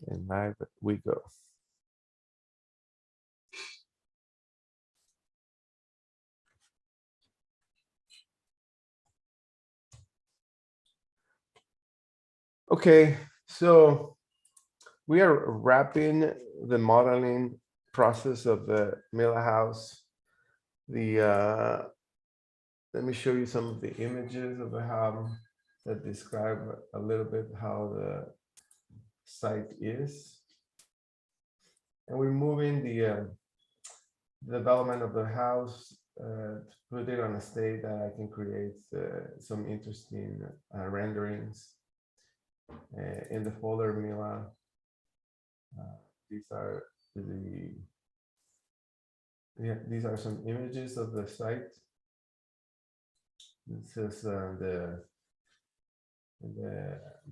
And live we go. Okay, so we are wrapping the modeling process of the Miller house. Let me show you some of the images of the house that describe a little bit how the site is. And we're moving the development of the house to put it on a state that I can create some interesting renderings in the folder Mila. These are these are some images of the site. This is the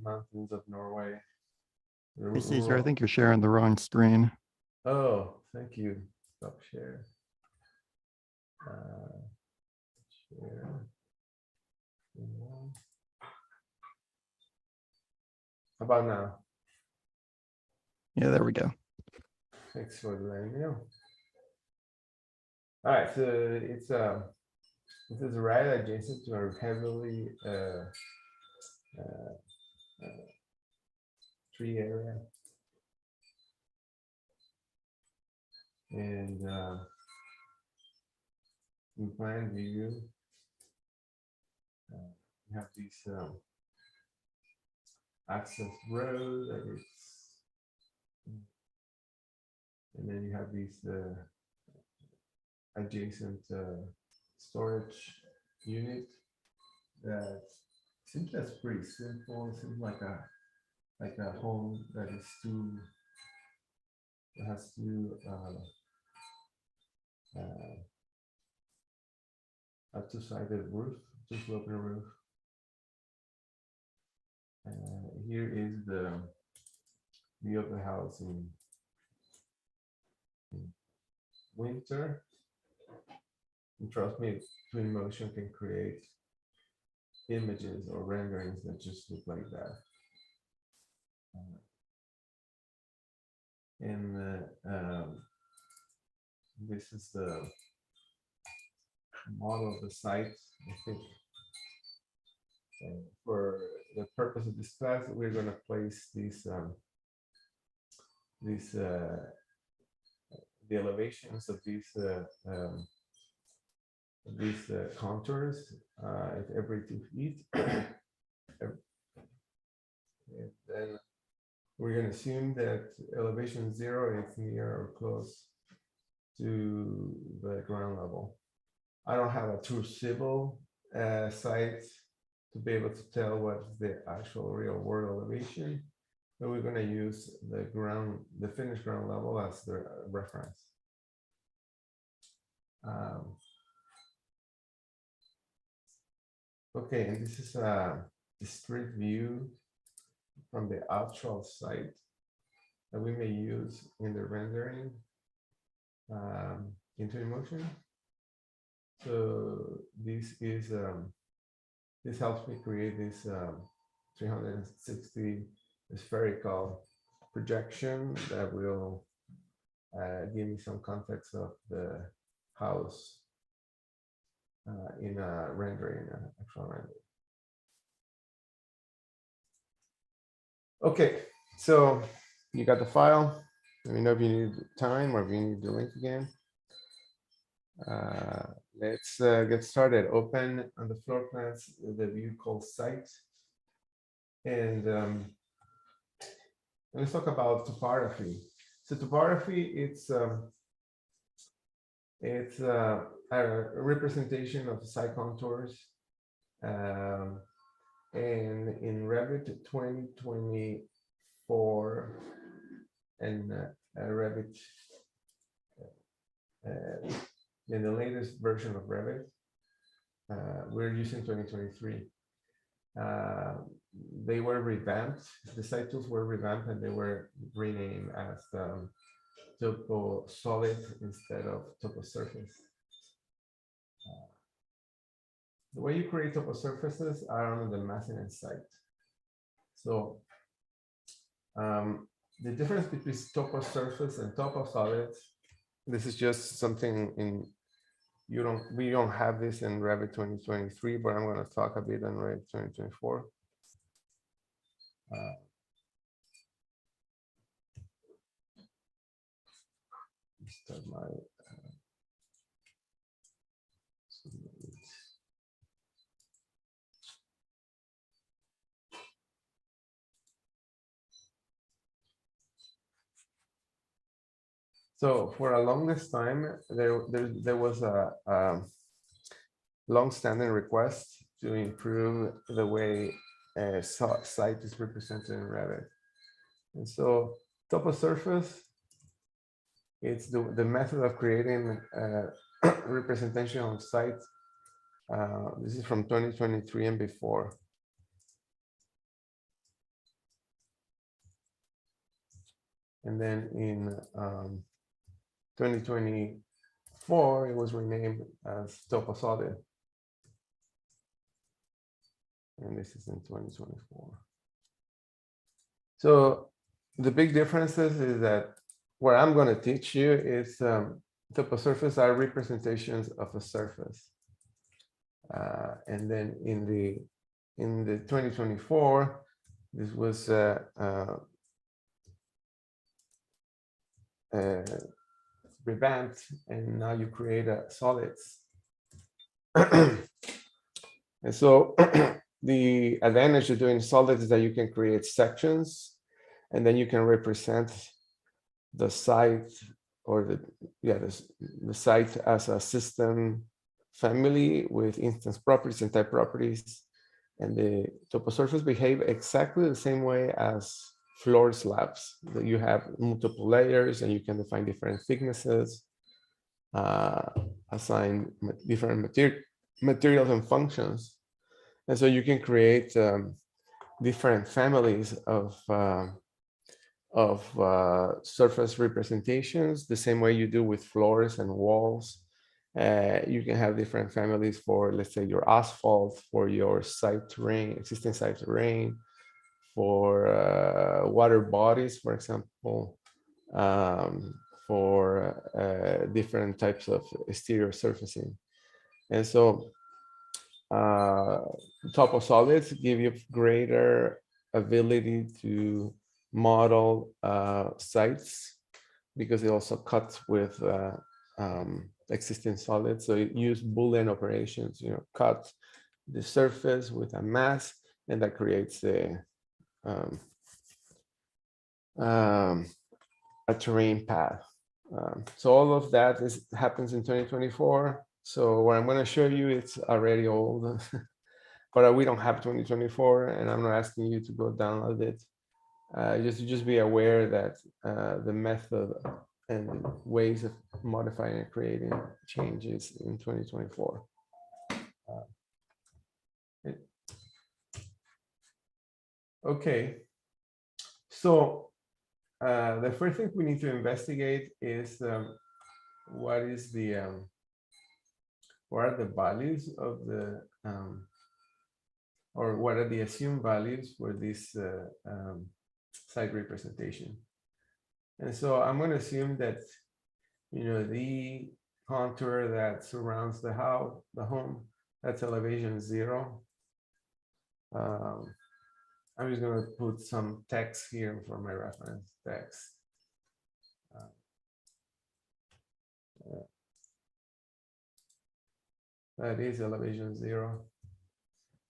mountains of Norway. Hey, Caesar, I think you're sharing the wrong screen. Oh, thank you. Stop share. Share. How about now? Yeah, there we go. Thanks for letting me know. All right, so it's this is right adjacent to a heavily tree area, and in plan view, you have these access road that is, and then you have these adjacent storage unit that seems that's pretty simple. It seems like a home that is too, it has to a two-sided roof, two-sloping roof. Here is the view of the house in winter. And trust me, Twinmotion can create images or renderings that just look like that. And this is the model of the site. I think for the purpose of this class, we're going to place these the elevations of these contours at every 2 feet. And then we're going to assume that elevation 0 is near or close to the ground level. I don't have a true civil site to be able to tell what's the actual real world elevation, but we're going to use the finished ground level as the reference. Okay, and this is the street view from the actual site that we may use in the rendering in Twinmotion. So this is this helps me create this 360 spherical projection that will give me some context of the house in a rendering, actual rendering. Okay, so you got the file. Let me know if you need time or if you need the link again. Let's get started. Open on the floor plans the view called site. And let's talk about topography. So topography, it's a representation of site contours. And in Revit 2024 and Revit in the latest version of Revit, we're using 2023. They were revamped, the site tools were revamped, and they were renamed as Topo Solid instead of Topo Surface. The way you create Topo Surfaces are on the maintenance site. So the difference between topo surface and topo solids. This is just something in we don't have this in Revit 2023, but I'm going to talk a bit on Revit 2024. Start my so for a longest time, there was a long-standing request to improve the way a site is represented in Revit. And so topo surface, it's the method of creating representation on site. This is from 2023 and before. And then in 2024, it was renamed as topo solid. And this is in 2024. So the big differences is that what I'm going to teach you is topo surface are representations of a surface. And then in the 2024, this was revamped, and now you create solids. And so the advantage of doing solids is that you can create sections, and then you can represent the site or the site as a system family with instance properties and type properties. And the topo surface behave exactly the same way as floor slabs, that you have multiple layers and you can define different thicknesses, assign different materials and functions. And so you can create different families of surface representations, the same way you do with floors and walls. You can have different families for, let's say, your asphalt, for your site terrain, existing site terrain, for water bodies, for example, for different types of exterior surfacing. And so topo solids give you greater ability to model sites, because it also cuts with existing solids. So you use Boolean operations, cut the surface with a mask, and that creates a terrain path. So all of that happens in 2024. So what I'm going to show you, it's already old, but we don't have 2024, and I'm not asking you to go download it. Just be aware that the method and ways of modifying and creating changes in 2024. Okay, so the first thing we need to investigate is what is the what are the values of the or what are the assumed values for this site representation. And so I'm going to assume that the contour that surrounds the house, the home, that's elevation 0. I'm just going to put some text here for my reference text. That is elevation 0.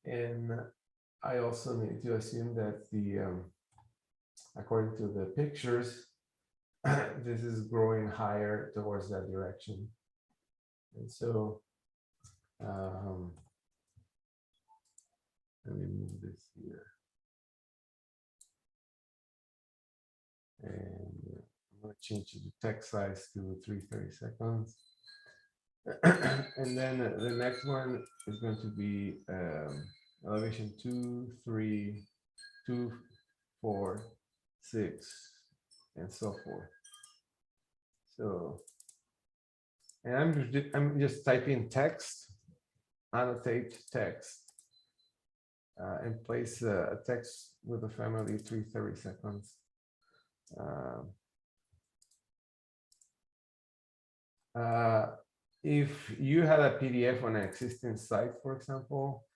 And I also need to assume that according to the pictures, this is growing higher towards that direction. And so let me move this here. And I'm going to change the text size to 330 seconds. And then the next one is going to be elevation 2, 3, 2, 4, 6, and so forth. So, and I'm just typing text, annotate text, and place a text with the family 330 seconds. If you had a PDF on an existing site, for example,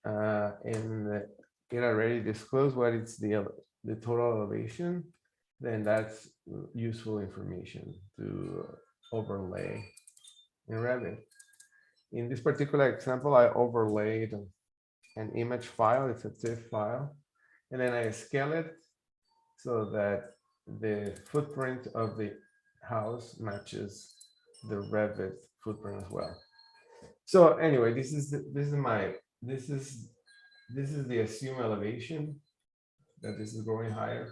and it already disclosed what is the total elevation, then that's useful information to overlay in Revit. In this particular example, I overlaid an image file. It's a TIFF file, and then I scale it so that the footprint of the house matches the Revit footprint as well. So anyway, this is the assumed elevation that this is going higher.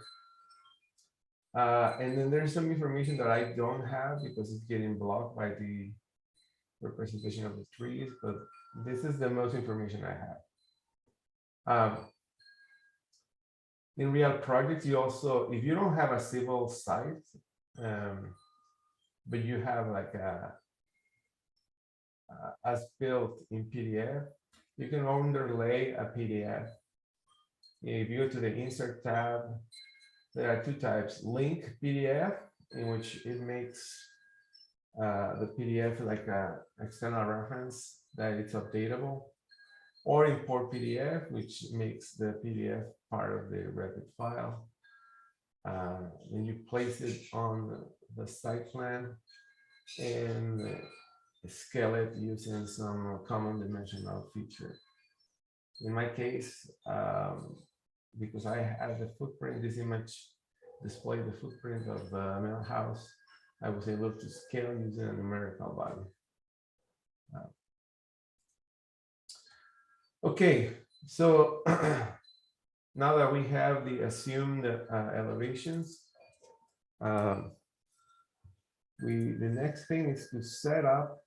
And then there's some information that I don't have because it's getting blocked by the representation of the trees, but this is the most information I have. In real projects, you also, if you don't have a civil site, but you have like as built in PDF, you can underlay a PDF. If you go to the Insert tab, there are two types: link PDF, in which it makes the PDF like an external reference that it's updatable, or import PDF, which makes the PDF part of the Revit file. Then you place it on the site plan and scale it using some common dimensional feature. In my case, because I have the footprint, this image display the footprint of the main house, I was able to scale using a numerical value. Okay, so now that we have the assumed elevations, the next thing is to set up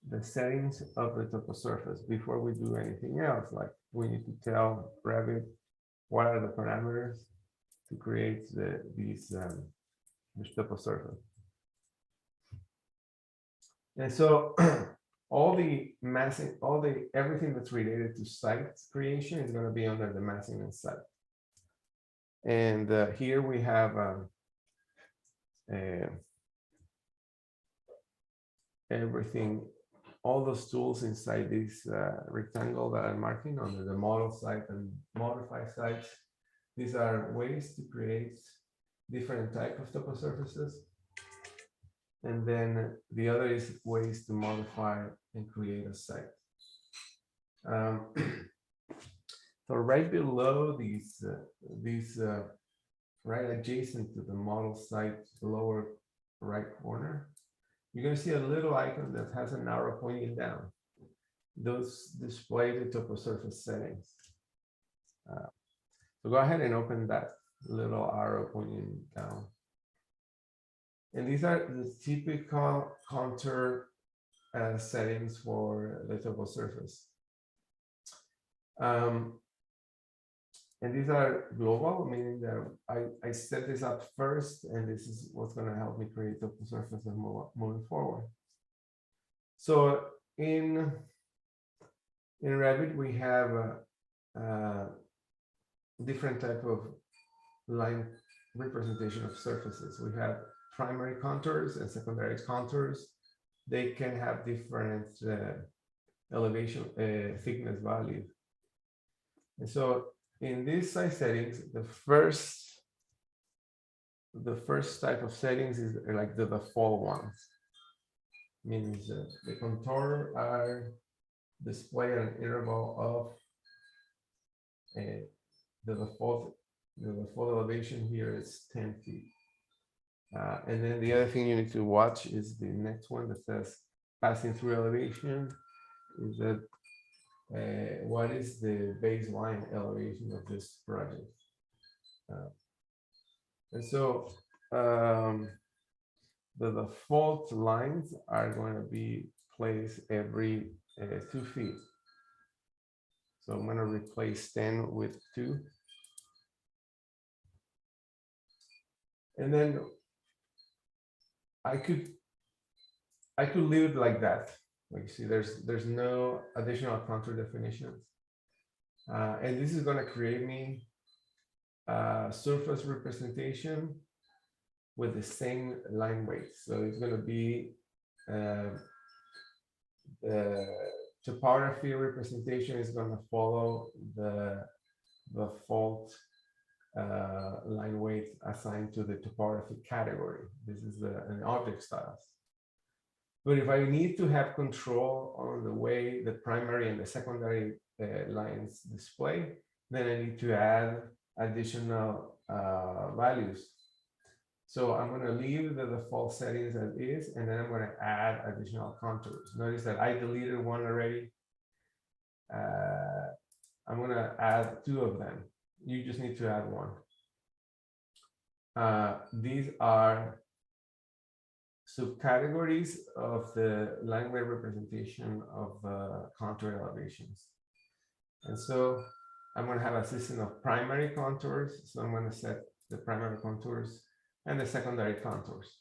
the settings of the toposurface before we do anything else. Like we need to tell Revit what are the parameters to create this toposurface. And so all the massing, everything that's related to site creation is going to be under the massing and site. And here we have everything, all those tools inside this rectangle that I'm marking under the model site and modify sites. These are ways to create different type of toposurfaces. And then the other is ways to modify and create a site. So right below these, right adjacent to the model site, lower right corner, you're going to see a little icon that has an arrow pointing down. Those display the toposurface settings. So go ahead and open that little arrow pointing down. And these are the typical contour settings for the toposurface. And these are global, meaning that I set this up first, and this is what's going to help me create toposurface and moving forward. So in Revit, we have different type of line representation of surfaces. We have primary contours and secondary contours. They can have different elevation thickness value. And so in these size settings, the first type of settings is like the default ones. Means the contour are displayed at an interval of the default elevation here is 10 feet. And then the other thing you need to watch is the next one that says passing through elevation. Is that what is the baseline elevation of this project? And so the default lines are going to be placed every 2 feet. So I'm going to replace 10 with 2. And then I could leave it like that. Like you see, there's no additional contour definitions. And this is going to create me a surface representation with the same line weight. So it's going to be the topography representation is going to follow the default line weight assigned to the topography category. This is an object styles. But if I need to have control on the way the primary and the secondary lines display, then I need to add additional values. So I'm going to leave the default settings as is, and then I'm going to add additional contours. Notice that I deleted one already. I'm going to add 2 of them. You just need to add 1. These are subcategories of the line weight representation of contour elevations. And so I'm going to have a system of primary contours. So I'm going to set the primary contours and the secondary contours.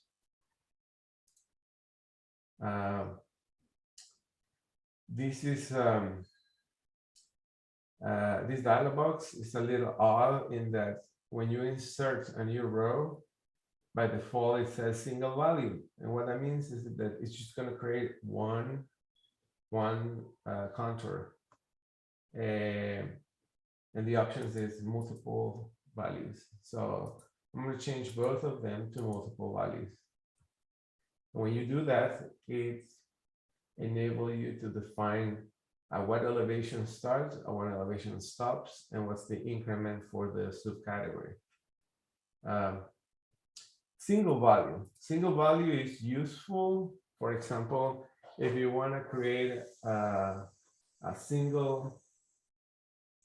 This is this dialog box is a little odd in that when you insert a new row, by default it says single value, and what that means is that it's just going to create one contour, and the options is multiple values. So I'm going to change both of them to multiple values. When you do that, it enables you to define what elevation starts, what elevation stops, and what's the increment for the subcategory. Single value is useful. For example, if you want to create a single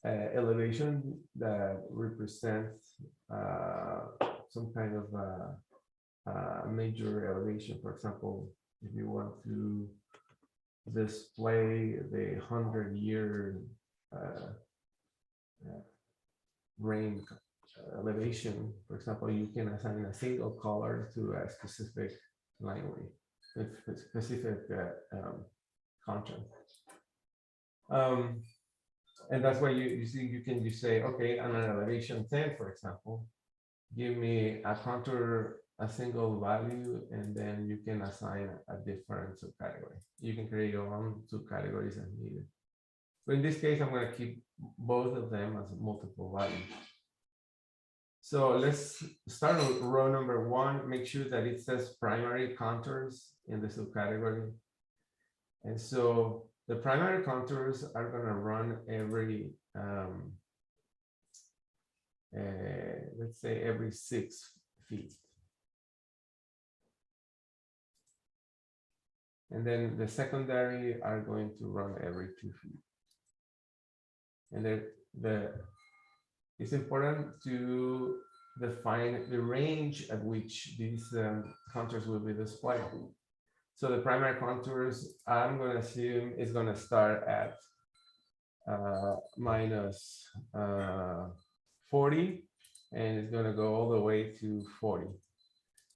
elevation that represents some kind of major elevation. For example, if you want to display the 100-year rain elevation, for example, you can assign a single color to a specific line weight, a specific content. And that's why you see, you can just say, okay, on an elevation 10, for example, give me a contour, a single value, and then you can assign a different subcategory. You can create your own subcategories as needed. But in this case, I'm going to keep both of them as multiple values. So let's start with row number 1. Make sure that it says primary contours in the subcategory. And so the primary contours are going to run every, let's say every 6 feet. And then the secondary are going to run every 2 feet. And it's important to define the range at which these contours will be displayed. So the primary contours, I'm going to assume is going to start at minus 40, and it's going to go all the way to 40.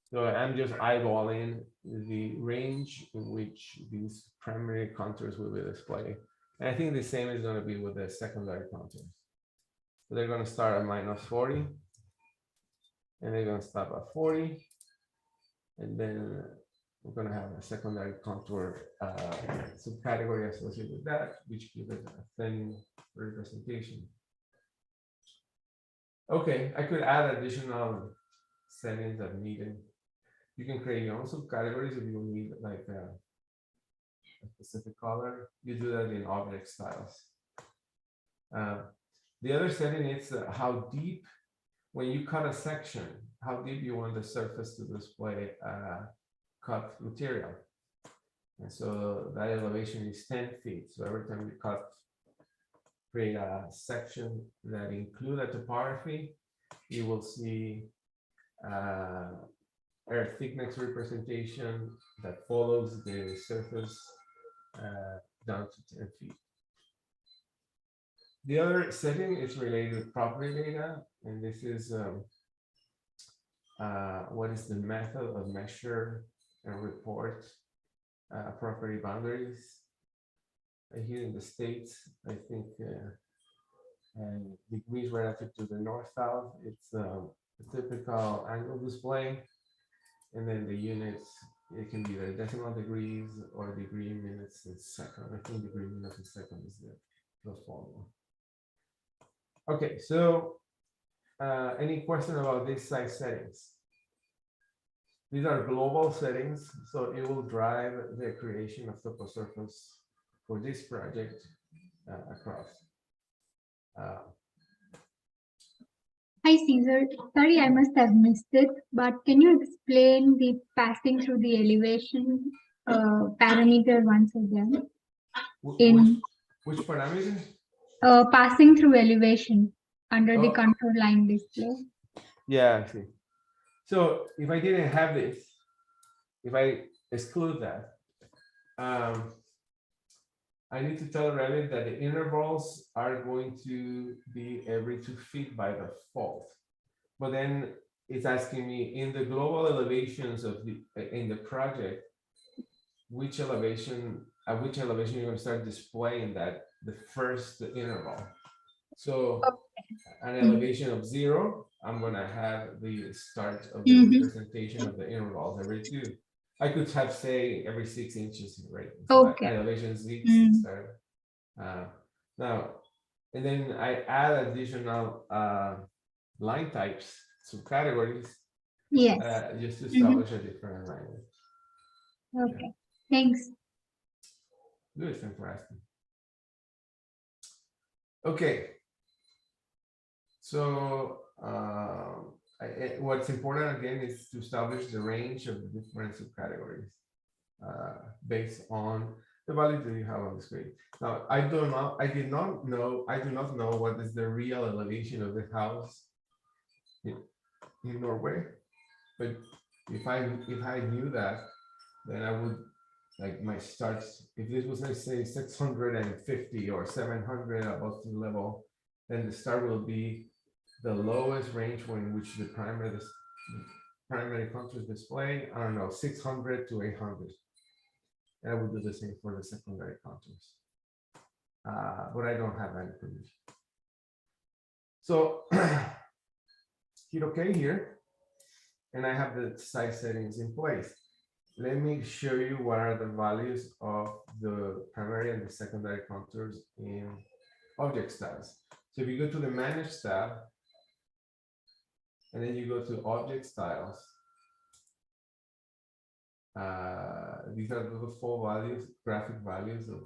So I'm just eyeballing the range in which these primary contours will be displayed. And I think the same is going to be with the secondary contours. So they're going to start at minus 40, and they're going to stop at 40, and then we're going to have a secondary contour subcategory associated with that, which gives us a thin representation. Okay, I could add additional settings that needed. You can create your own subcategories if you need like a specific color. You do that in object styles. The other setting is how deep, when you cut a section, how deep you want the surface to display cut material. And so that elevation is 10 feet. So every time you create a section that include a topography, you will see earth thickness representation that follows the surface down to 10 feet. The other setting is related with property data, and this is what is the method of measure and report property boundaries. Here in the States, I think degrees relative to the north-south, it's a typical angle display. And then the units, it can be the decimal degrees or degree minutes in second. I think degree minutes in second is the formula. Okay, so any question about these size settings? These are global settings, so it will drive the creation of topo surface for this project across. Hi, Caesar. Sorry, I must have missed it, but can you explain the passing through the elevation parameter once again? Which parameter? Passing through elevation under the Oh. control line display. Yeah, I see. So if I didn't have this, if I exclude that, I need to tell Revit that the intervals are going to be every 2 feet by default. But then it's asking me in the global elevations of in the project, which elevation, at which elevation you're going to start displaying that the first interval. So an elevation of 0, I'm going to have the start of the representation of the intervals every 2. I could have, say, every 6 inches, right? So Okay. elevation 6 start. Now, and then I add additional line types, subcategories, Yes. just to establish a different language. Okay. Yeah. Thanks. Good, thanks for asking. Okay. So what's important again is to establish the range of the different subcategories based on the value that you have on the screen. Now, I do not know what is the real elevation of the house in Norway, but if I knew that, then I would, like, my starts, if this was, let's say, 650 or 700 above sea level, then the start will be the lowest range in which the primary contours display, I don't know, 600 to 800. And I would do the same for the secondary contours. But I don't have that information. So hit OK here. And I have the size settings in place. Let me show you what are the values of the primary and the secondary contours in object styles. So if you go to the Manage tab, and then you go to Object Styles, these are the full values, graphic values of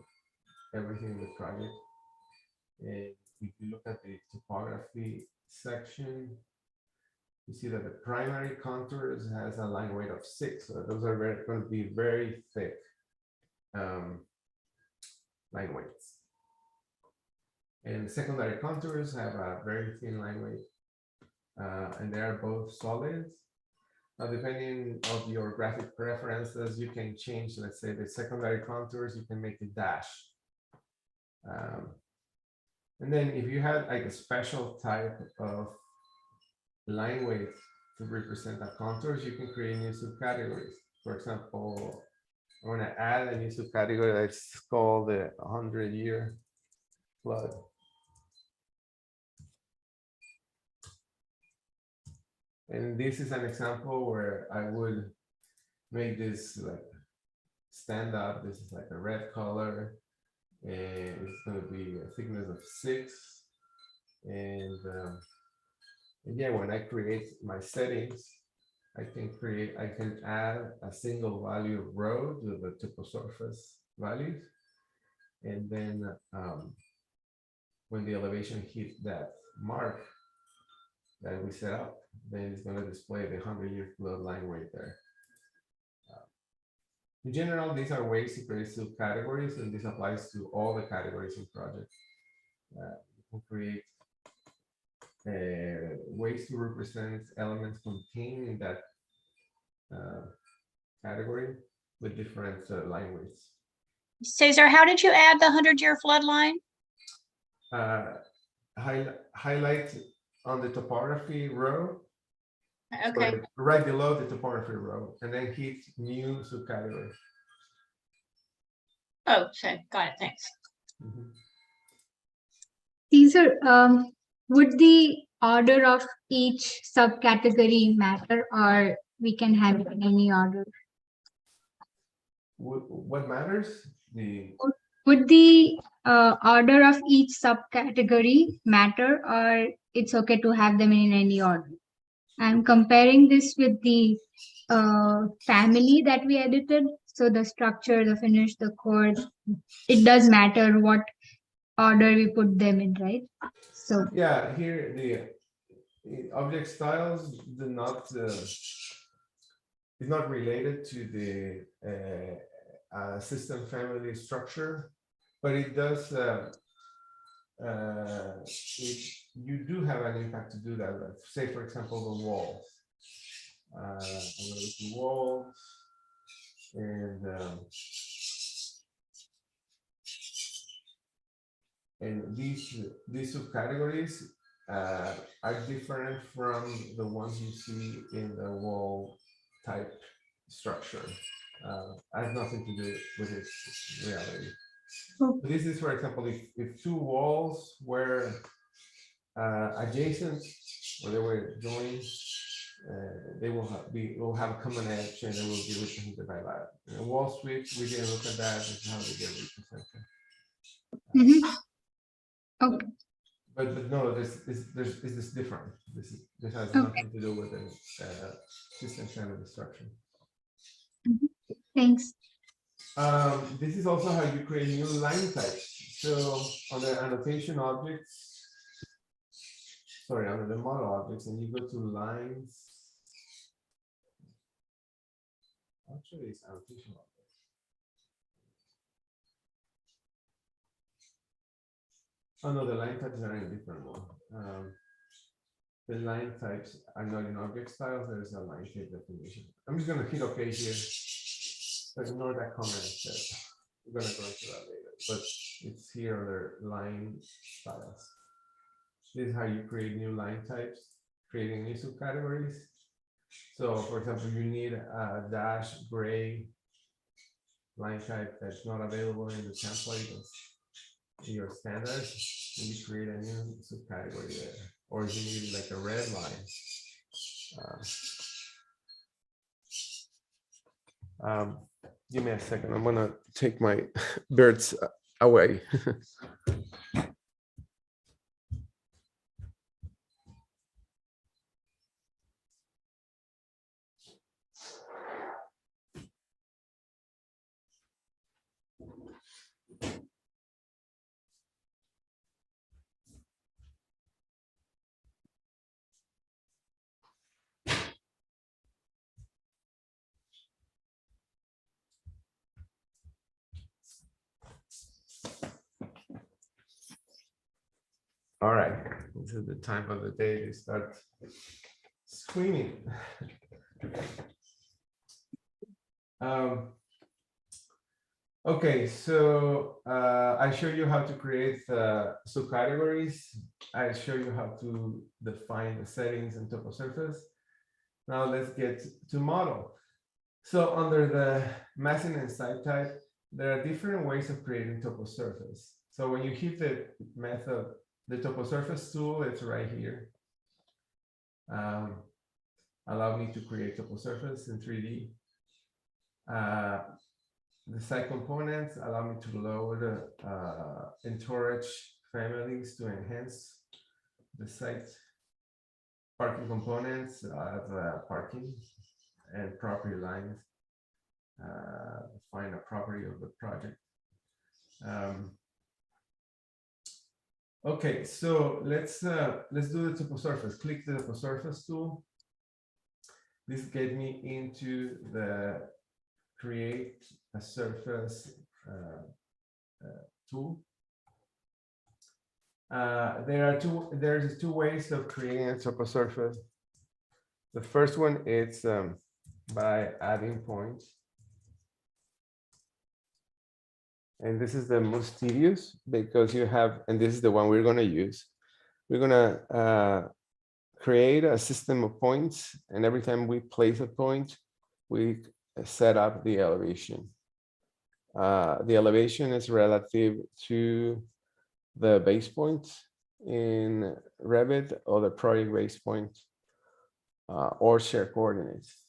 everything in the project. And if you look at the topography section, you see that the primary contours has a line weight of 6. So those are going to be very thick line weights. And the secondary contours have a very thin line weight. And they are both solids. Now, depending on your graphic preferences, you can change, let's say, the secondary contours, you can make a dash. And then if you had like a special type of line weight to represent the contours, you can create new subcategories. For example, I want to add a new subcategory that's called the 100-year flood. And this is an example where I would make this like stand up. This is like a red color, and it's going to be a thickness of 6. And yeah, when I create my settings, I can add a single value of row to the topo surface values. And then when the elevation hits that mark that we set up, then it's going to display the 100-year flood line right there. In general, these are ways to create subcategories, and this applies to all the categories in project. You can create ways to represent elements contained in that category with different line weights. Cesar, how did you add the 100-year flood line? Highlight on the topography row. Okay. Right below the topography row, and then hit new subcategory. Oh, okay. Got it. Thanks. Caesar, would the order of each subcategory matter, or we can have it in any order. What matters? Would the order of each subcategory matter, or it's okay to have them in any order? I'm comparing this with the family that we edited. So the structure, the finish, the core, it does matter what order we put them in, right? So Yeah, here the object styles do not is not related to the system family structure, but it does. You do have an impact to do that. Say, for example, the walls. I'm going to look at walls, and these subcategories are different from the ones you see in the wall type structure. Has nothing to do with its reality. Oh. This is, for example, if two walls were adjacent, or they were joined, they will have a common edge, and they will be represented by that. In a wall switch, we didn't look at that. This is how they get represented. okay. But no, this is different. This has Okay. nothing to do with the system family structure. Thanks. This is also how you create new line types. So on the annotation objects, sorry, under the model objects, and you go to lines. Actually, it's annotation objects. Oh no, the line types are in a different one. The line types are not in object styles. There's a line type definition. I'm just going to hit OK here. So ignore that comment. We're going to go into that later, but it's here under line styles. This is how you create new line types, creating new subcategories. So, for example, you need a dash gray line type that's not available in the template of your standards, and you create a new subcategory there. Or you need like a red line. Give me a second. I'm gonna take my birds away. All right, this is the time of the day to start screaming. Okay, so I show you how to create subcategories. I show you how to define the settings and topo surface. Now let's get to model. So under the massing and site type, there are different ways of creating topo surface. So when you hit the method, the topo surface tool, it's right here. Allow me to create topo surface in 3D. The site components allow me to load entourage families to enhance the site. Parking components have parking and property lines. Find a property of the project. Okay, so let's do the topo surface. Click the topo surface tool. This gets me into the create a surface tool. There's two ways of creating a topo surface. The first one is by adding points. And this is the most tedious because you have, and this is the one we're going to use. We're going to create a system of points, and every time we place a point, we set up the elevation. The elevation is relative to the base point in Revit or the project base point or share coordinates.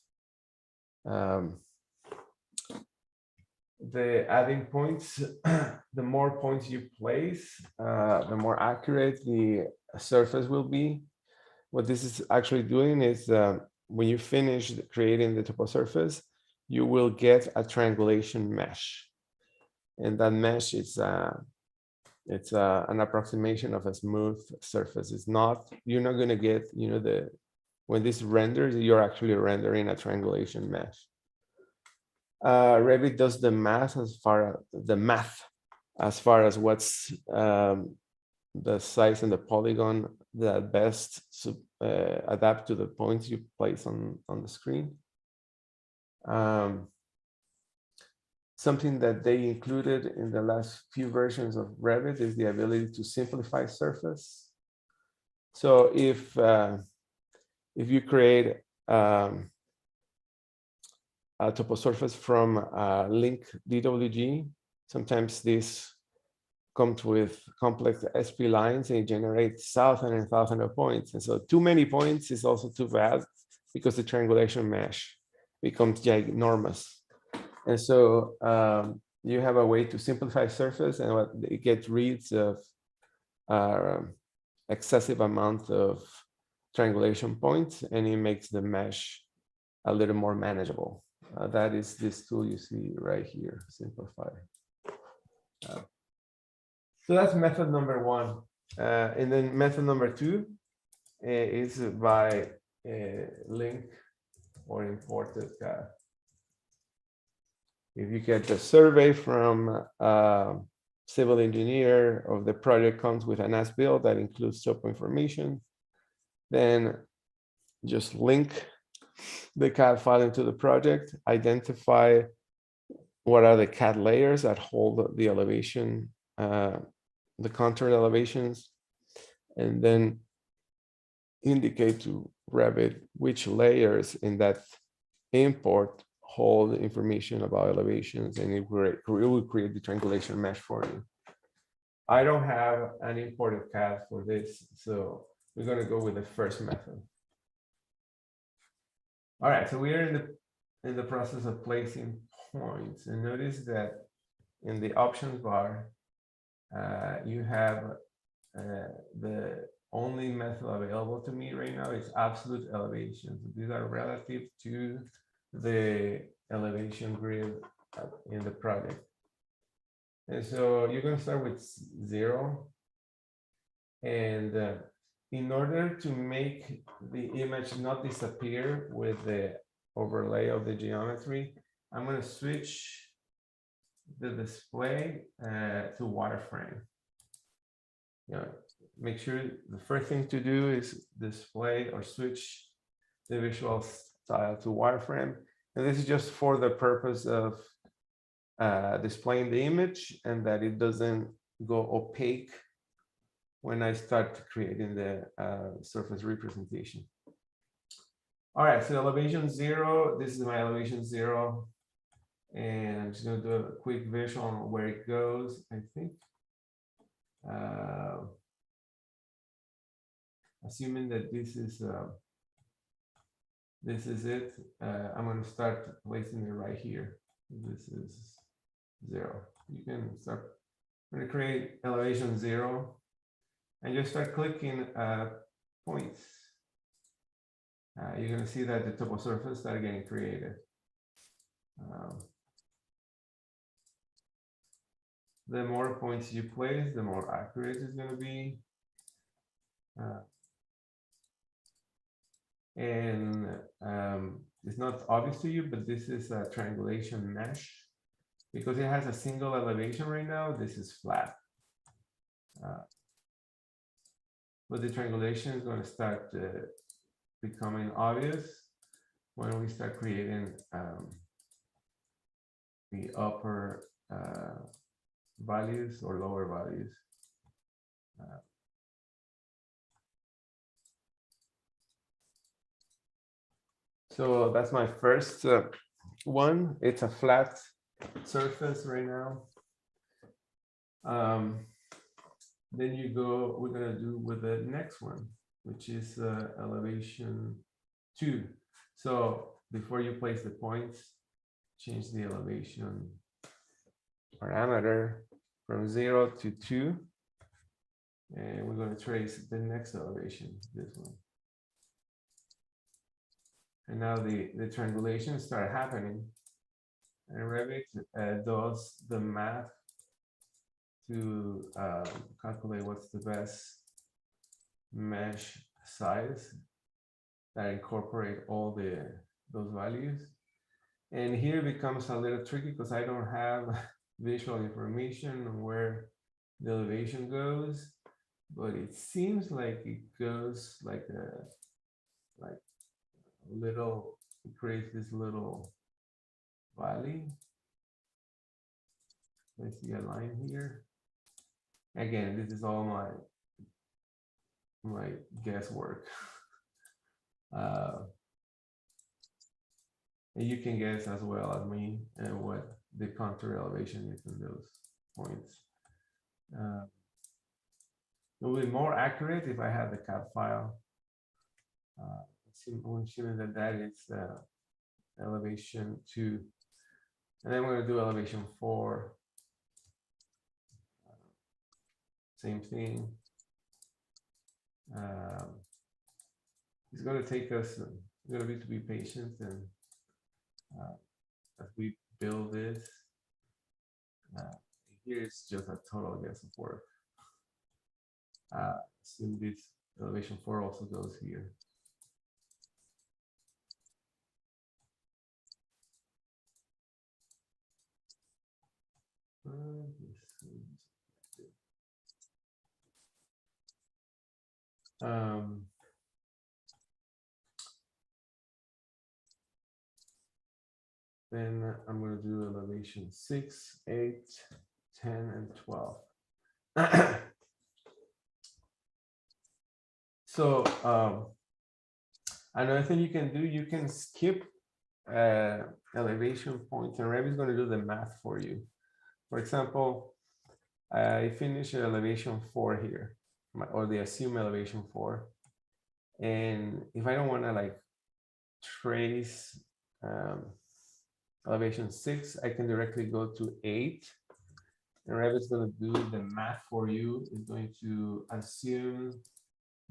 the adding points, the more points you place, the more accurate the surface will be. What this is actually doing is when you finish creating the topo surface, you will get a triangulation mesh. And that mesh is an approximation of a smooth surface. It's not, you're not going to get, when this renders, you're actually rendering a triangulation mesh. Revit does the math as far as what's the size and the polygon that best adapt to the points you place on the screen. Something that they included in the last few versions of Revit is the ability to simplify surface. So if you create a topo surface from link DWG, sometimes this comes with complex SP lines and it generates thousands and thousands of points. And so too many points is also too bad because the triangulation mesh becomes ginormous. And so you have a way to simplify surface and it gets rid of excessive amount of triangulation points, and it makes the mesh a little more manageable. That is this tool you see right here, simplify. So that's method number one. And then method number two is by link or imported CAD. If you get the survey from civil engineer of the project comes with an as-built that includes topo information, then just link the CAD file into the project, identify what are the CAD layers that hold the elevation, the contour elevations, and then indicate to Revit which layers in that import hold information about elevations, and it will create the triangulation mesh for you. I don't have an imported CAD for this, so we're going to go with the first method. All right, so we are in the process of placing points, and notice that in the options bar, you have the only method available to me right now is absolute elevations. These are relative to the elevation grid in the project. And so you're going to start with 0. And in order to make the image not disappear with the overlay of the geometry, I'm going to switch the display to wireframe. Make sure the first thing to do is display or switch the visual style to wireframe. And this is just for the purpose of displaying the image and that it doesn't go opaque when I start creating the surface representation. All right, so elevation 0, this is my elevation 0. And I'm just going to do a quick visual on where it goes, I think. Assuming that this is it, I'm going to start placing it right here. This is 0. You can start, I'm going to create elevation 0 and just start clicking points. You're going to see that the topo surface start getting created. The more points you place, the more accurate it's going to be. It's not obvious to you, but this is a triangulation mesh. Because it has a single elevation right now, this is flat. But the triangulation is going to start becoming obvious when we start creating the upper values or lower values. So that's my first one. It's a flat surface right now. Then you go, we're going to do with the next one, which is elevation 2. So before you place the points, change the elevation parameter from 0 to 2. And we're going to trace the next elevation, this one. And now the triangulation start happening. And Revit does the math to calculate what's the best mesh size that incorporate all those values. And here it becomes a little tricky because I don't have visual information on where the elevation goes, but it seems like it goes like a little, it creates this little valley. I see a line here. Again, this is all my guesswork. And you can guess as well as me what the contour elevation is in those points. It will be more accurate if I have the CAD file. I'm assuming that is elevation 2. And then we're going to do elevation 4. Same thing. It's going to take us, we're going to be patient, and as we build this, here's just a total guess of work. Assume this elevation 4 also goes here. Then I'm going to do elevation 6, 8, 10, and 12. So another thing you can do, you can skip elevation points, and Revit is going to do the math for you. For example, I finish elevation 4 here, or the assume elevation 4. And if I don't want to like trace elevation 6, I can directly go to 8. And Revit's going to do the math for you. It's going to assume,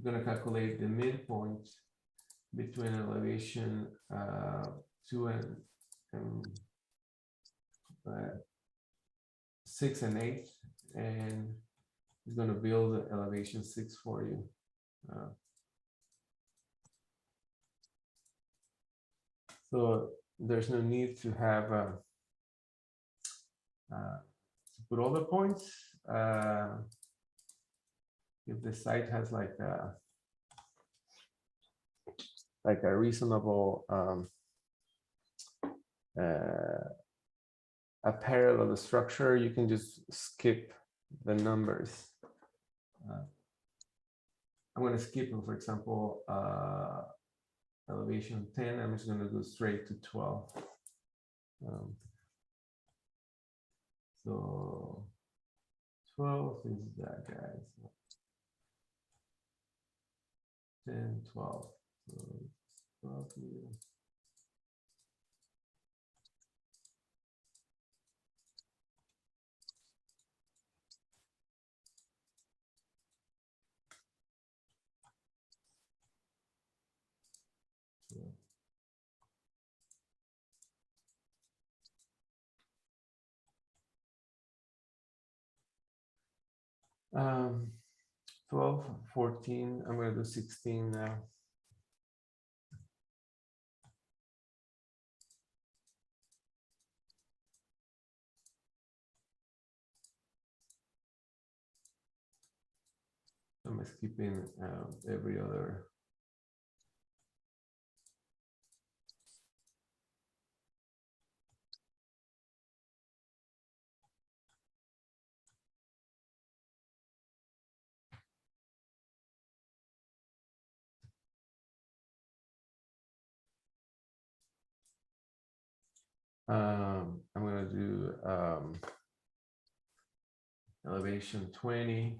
going to calculate the midpoint between elevation 2 and 6 and 8, and it's going to build elevation 6 for you. So there's no need to have to put all the points. If the site has like a reasonable a parallel of the structure, you can just skip the numbers. I'm going to skip them, for example, elevation 10. I'm just going to go straight to 12. So 12 is that, guys. 10, 12. So 12 here. So, 12, 14, I'm going to do 16 now. I'm skipping every other. I'm going to do elevation 20.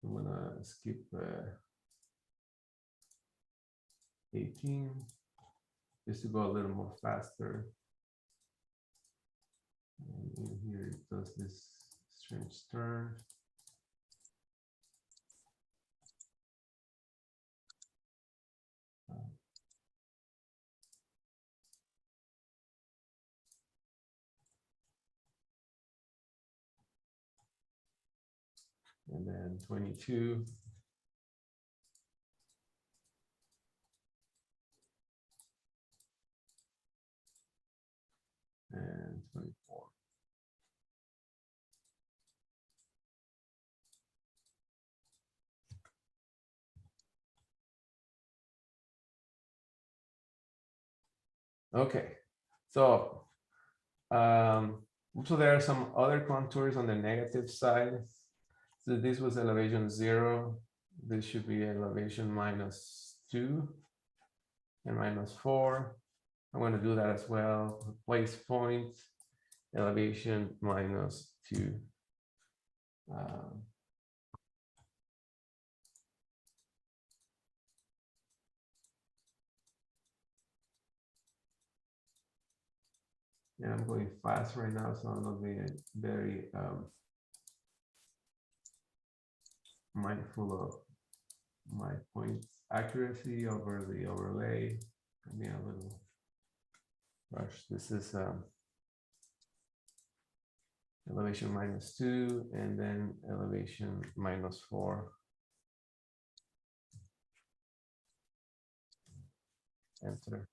I'm going to skip 18. just to go a little more faster. And in here it does this strange turn. And then 22. And 24. Okay, so so there are some other contours on the negative side. So this was elevation 0. This should be elevation -2 and -4. I'm going to do that as well. Place point, elevation -2. Yeah, I'm going fast right now, so I'm not being very mindful of my point accuracy over the overlay. I mean, a little rush. This is elevation -2 and then elevation -4. Enter.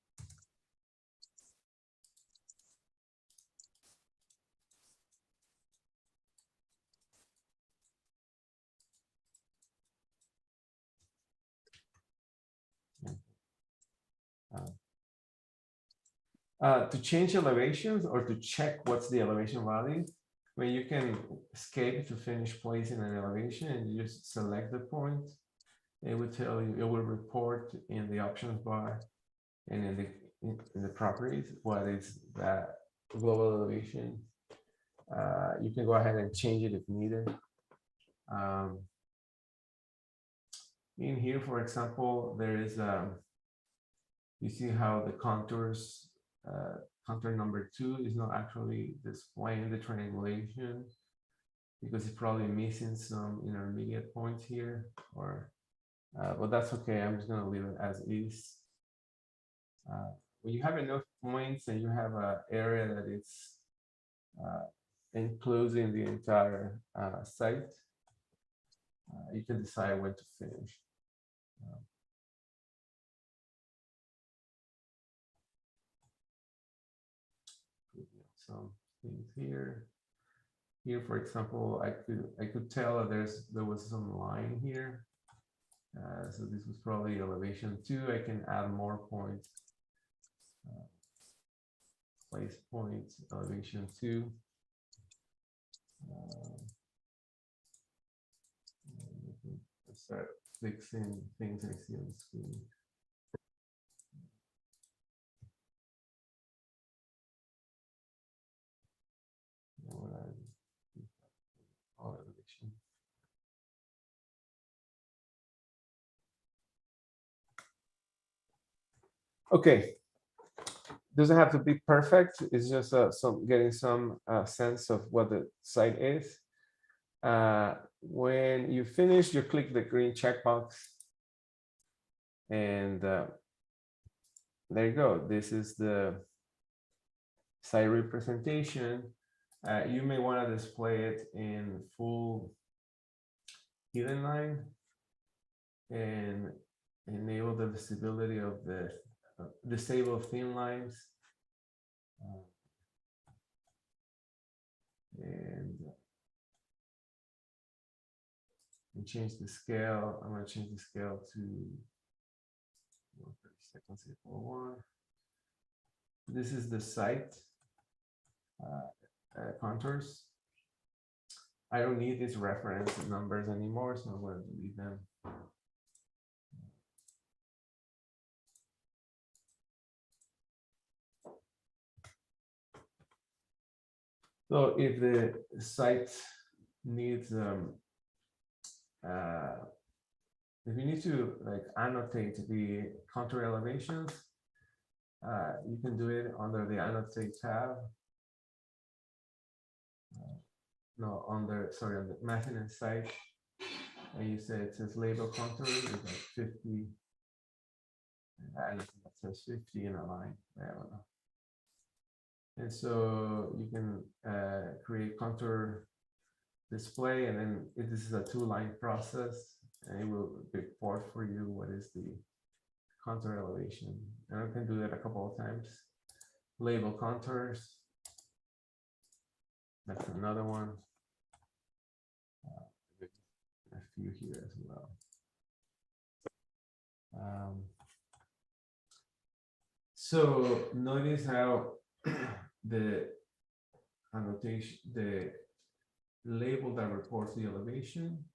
To change elevations or to check what's the elevation value, when you can escape to finish placing an elevation and you just select the point, it will tell you, it will report in the options bar and in the properties what is that global elevation. You can go ahead and change it if needed. In here, for example, there is you see how the contours, contour number 2 is not actually displaying the triangulation because it's probably missing some intermediate points here, or but that's okay. I'm just going to leave it as is. When you have enough points and you have an area that it's enclosing the entire site, you can decide when to finish. Some things here. Here, for example, I could tell that there was some line here. So this was probably elevation 2. I can add more points. Place points, elevation 2. Start fixing things I see on the screen. Okay, doesn't have to be perfect. It's just getting some sense of what the site is. When you finish, you click the green checkbox, and there you go. This is the site representation. You may want to display it in full hidden line and enable the visibility of the disable thin lines. And change the scale. I'm going to change the scale to 30 seconds equal 1. This is the site contours. I don't need these reference numbers anymore, so I'm going to delete them. So if the site needs, if you need to like annotate the contour elevations, You can do it under the Annotate tab. No, sorry, on the maintenance site. And you say it says label contour is like 50. And it says 50 in a line. I don't know. And so you can create contour display, and then this is a 2-line process, and it will report for you what is the contour elevation. And I can do that a couple of times. Label contours. That's another one. A few here as well. So notice how the annotation, the label that reports the elevation,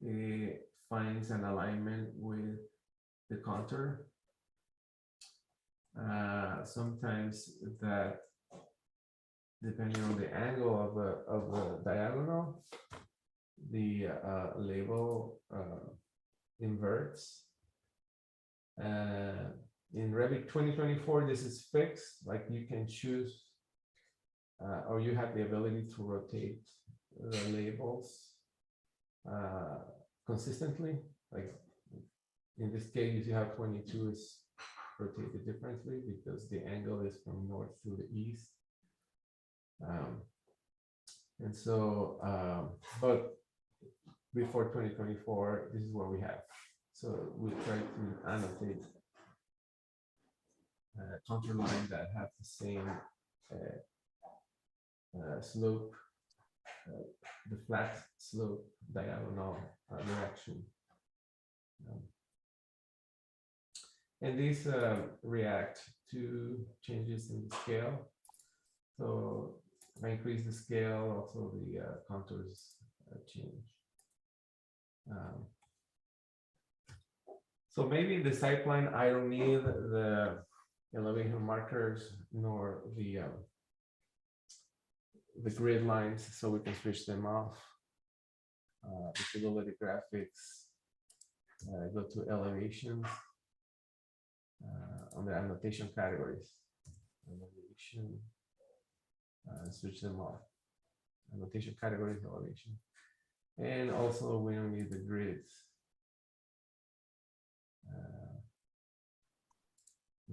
it finds an alignment with the contour. Sometimes that, depending on the angle of the diagonal, the label inverts. In Revit 2024, this is fixed. Like you can choose, or you have the ability to rotate the labels consistently. Like in this case, if you have 22, is rotated differently because the angle is from north to the east. And so, but before 2024, this is what we have. So we try to annotate contour line that have the same slope, the flat slope diagonal direction. And these react to changes in the scale. So if I increase the scale, also the contours change. So maybe the site plan, I don't need the elevation markers nor the grid lines, so we can switch them off. Visibility graphics, go to elevations on the annotation categories. Elevation, switch them off. Annotation categories, elevation. And also we don't need the grids.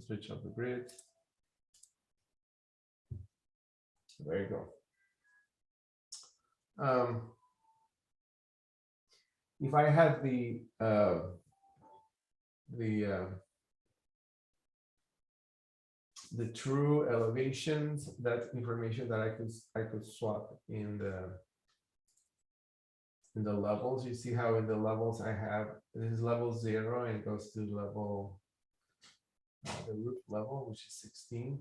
Switch off the grids. There you go. If I had the true elevations, that's information that I could swap in the levels. You see how in the levels I have, this is level 0 and it goes to level the roof level, which is 16.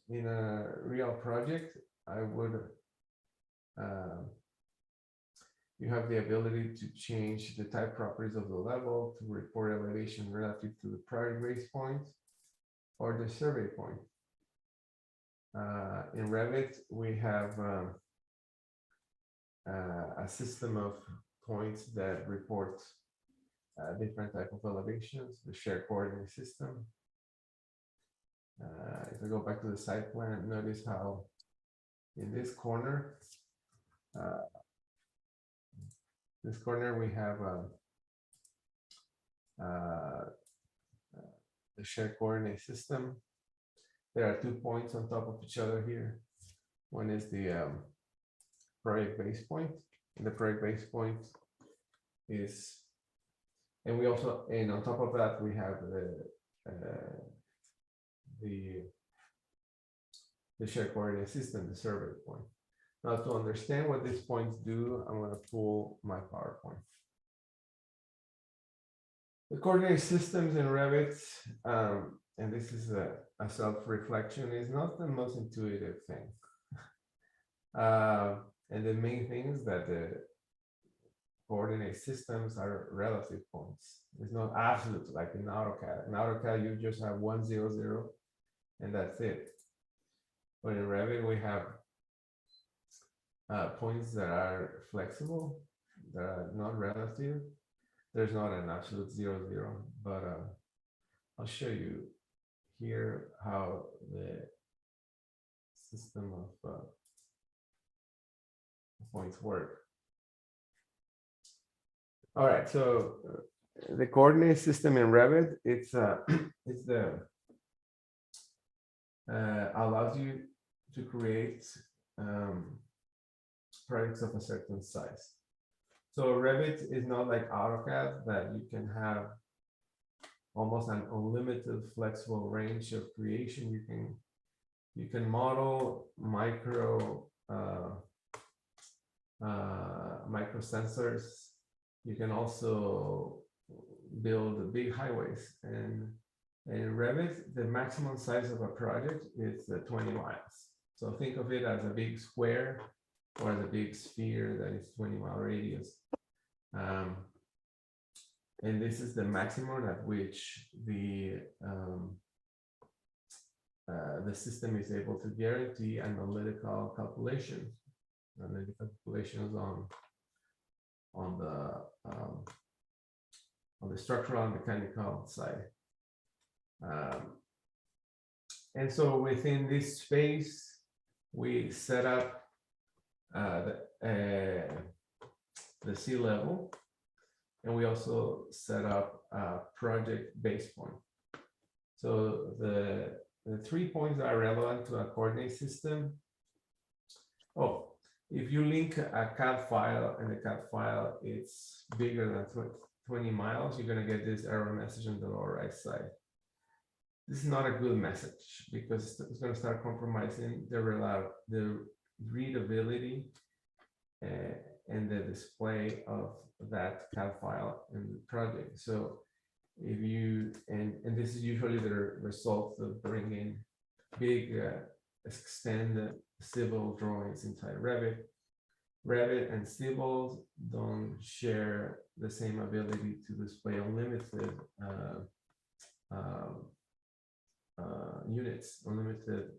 In a real project, I would you have the ability to change the type properties of the level to report elevation relative to the prior base point or the survey point. In Revit, we have a system of points that report different type of elevations, the shared coordinate system. If I go back to the site plan, notice how in this corner we have the shared coordinate system. There are 2 points on top of each other here. One is the project base point, and the project base point is, and we also, and on top of that we have the shared coordinate system, the survey point. Now, to understand what these points do, I'm going to pull my PowerPoint. The coordinate systems in Revit, and this is a self-reflection, is not the most intuitive thing. And the main thing is that the coordinate systems are relative points. It's not absolute like in AutoCAD. In AutoCAD, you just have 1, 0, 0, and that's it. But in Revit, we have points that are flexible, that are not relative, there's not an absolute 0, 0, but I'll show you here how the system of points work. All right, so the coordinate system in Revit, it's the allows you to create projects of a certain size. So Revit is not like AutoCAD that you can have almost an unlimited flexible range of creation. You can model micro sensors. You can also build big highways, and in Revit, the maximum size of a project is 20 miles. So think of it as a big square or as a big sphere that is 20-mile radius. And this is the maximum at which the system is able to guarantee analytical calculations on the structural and mechanical side. And so within this space, we set up the sea level, and we also set up a project base point. So the 3 points that are relevant to a coordinate system. Oh, if you link a CAD file and the CAD file is bigger than 20 miles, you're going to get this error message on the lower right side. This is not a good message because it's going to start compromising the readability and the display of that CAD file in the project. So if you, and this is usually the result of bringing big extended civil drawings inside Revit. Revit and Civil don't share the same ability to display unlimited units, unlimited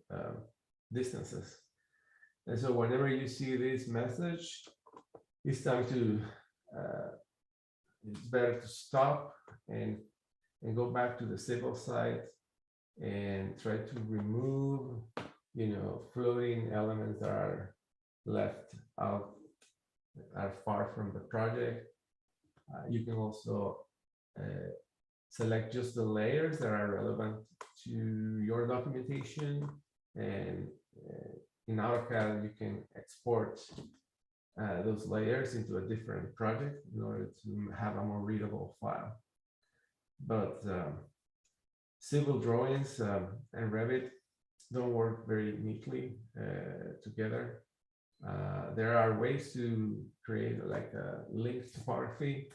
distances. And so whenever you see this message, it's time to, it's better to stop and go back to the civil side and try to remove, floating elements that are left out, are far from the project. You can also select just the layers that are relevant to your documentation, and in AutoCAD you can export those layers into a different project in order to have a more readable file. But civil drawings and Revit don't work very neatly together. There are ways to create like a linked topography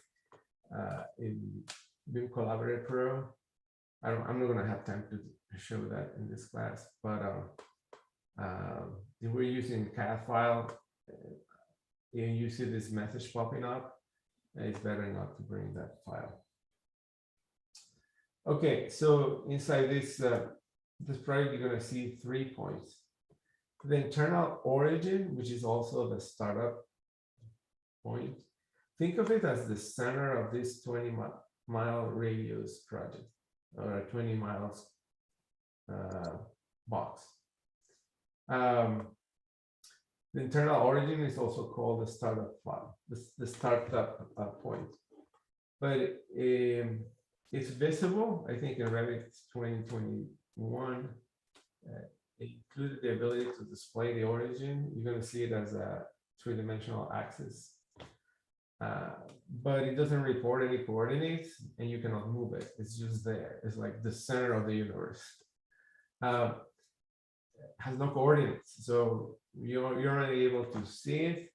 in BIM Collaborate Pro. I'm not going to have time to show that in this class, but if we're using CAD file and you see this message popping up, it's better not to bring that file. Okay, so inside this project, you're going to see 3 points. The internal origin, which is also the startup point, think of it as the center of this 20-mile radius project, or a 20 miles box. The internal origin is also called the startup file, the startup point. But it's visible, I think in Revit 2021, it included the ability to display the origin. You're going to see it as a 3-dimensional axis, but it doesn't report any coordinates, and you cannot move it. It's just there. It's like the center of the universe. Has no coordinates, so you're only able to see it,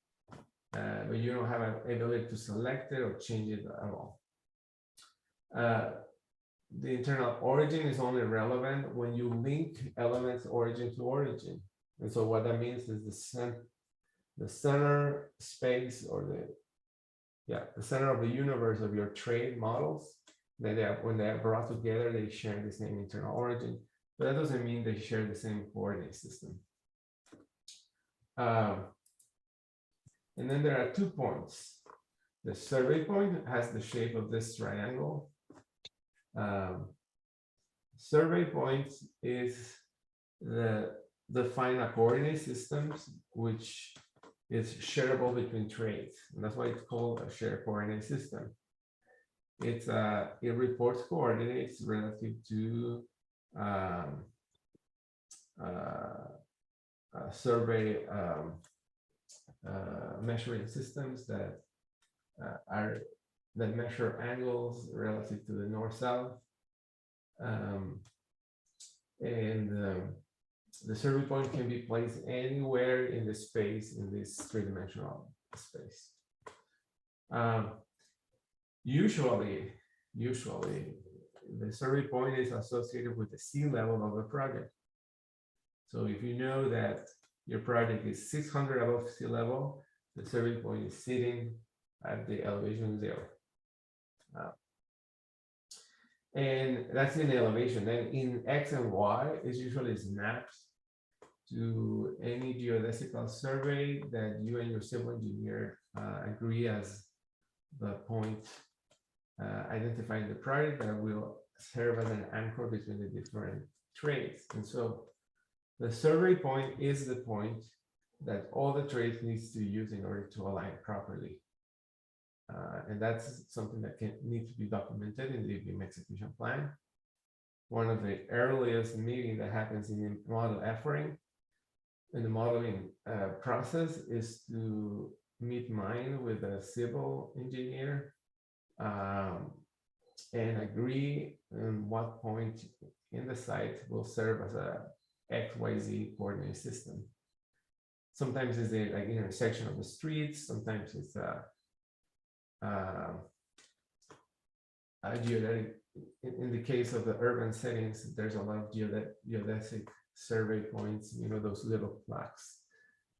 but you don't have an ability to select it or change it at all. The internal origin is only relevant when you link elements origin to origin. And so what that means is the center space, or the center of the universe of your trade models, when they are brought together, they share the same internal origin, but that doesn't mean they share the same coordinate system. And then there are 2 points. The survey point has the shape of this triangle. Survey point is the final coordinate systems, which is shareable between trades. And that's why it's called a shared coordinate system. It reports coordinates relative to survey measuring systems that measure angles relative to the north-south. The survey point can be placed anywhere in the space, in this three-dimensional space. Usually, the survey point is associated with the sea level of the project. So if you know that your project is 600 above sea level, the survey point is sitting at the elevation 0. And that's in elevation. Then in X and Y is usually snapped to any geodesical survey that you and your civil engineer agree as the point identifying the project that will serve as an anchor between the different trades. And so the survey point is the point that all the trades needs to use in order to align properly. And that's something that needs to be documented in the BIM execution plan. One of the earliest meetings that happens in the model efforting, in the modeling process, is to meet mind with a civil engineer and agree on what point in the site will serve as a XYZ coordinate system. Sometimes it's a like intersection of the streets, sometimes it's a geodetic. In the case of the urban settings, there's a lot of geodesic survey points, you know, those little plaques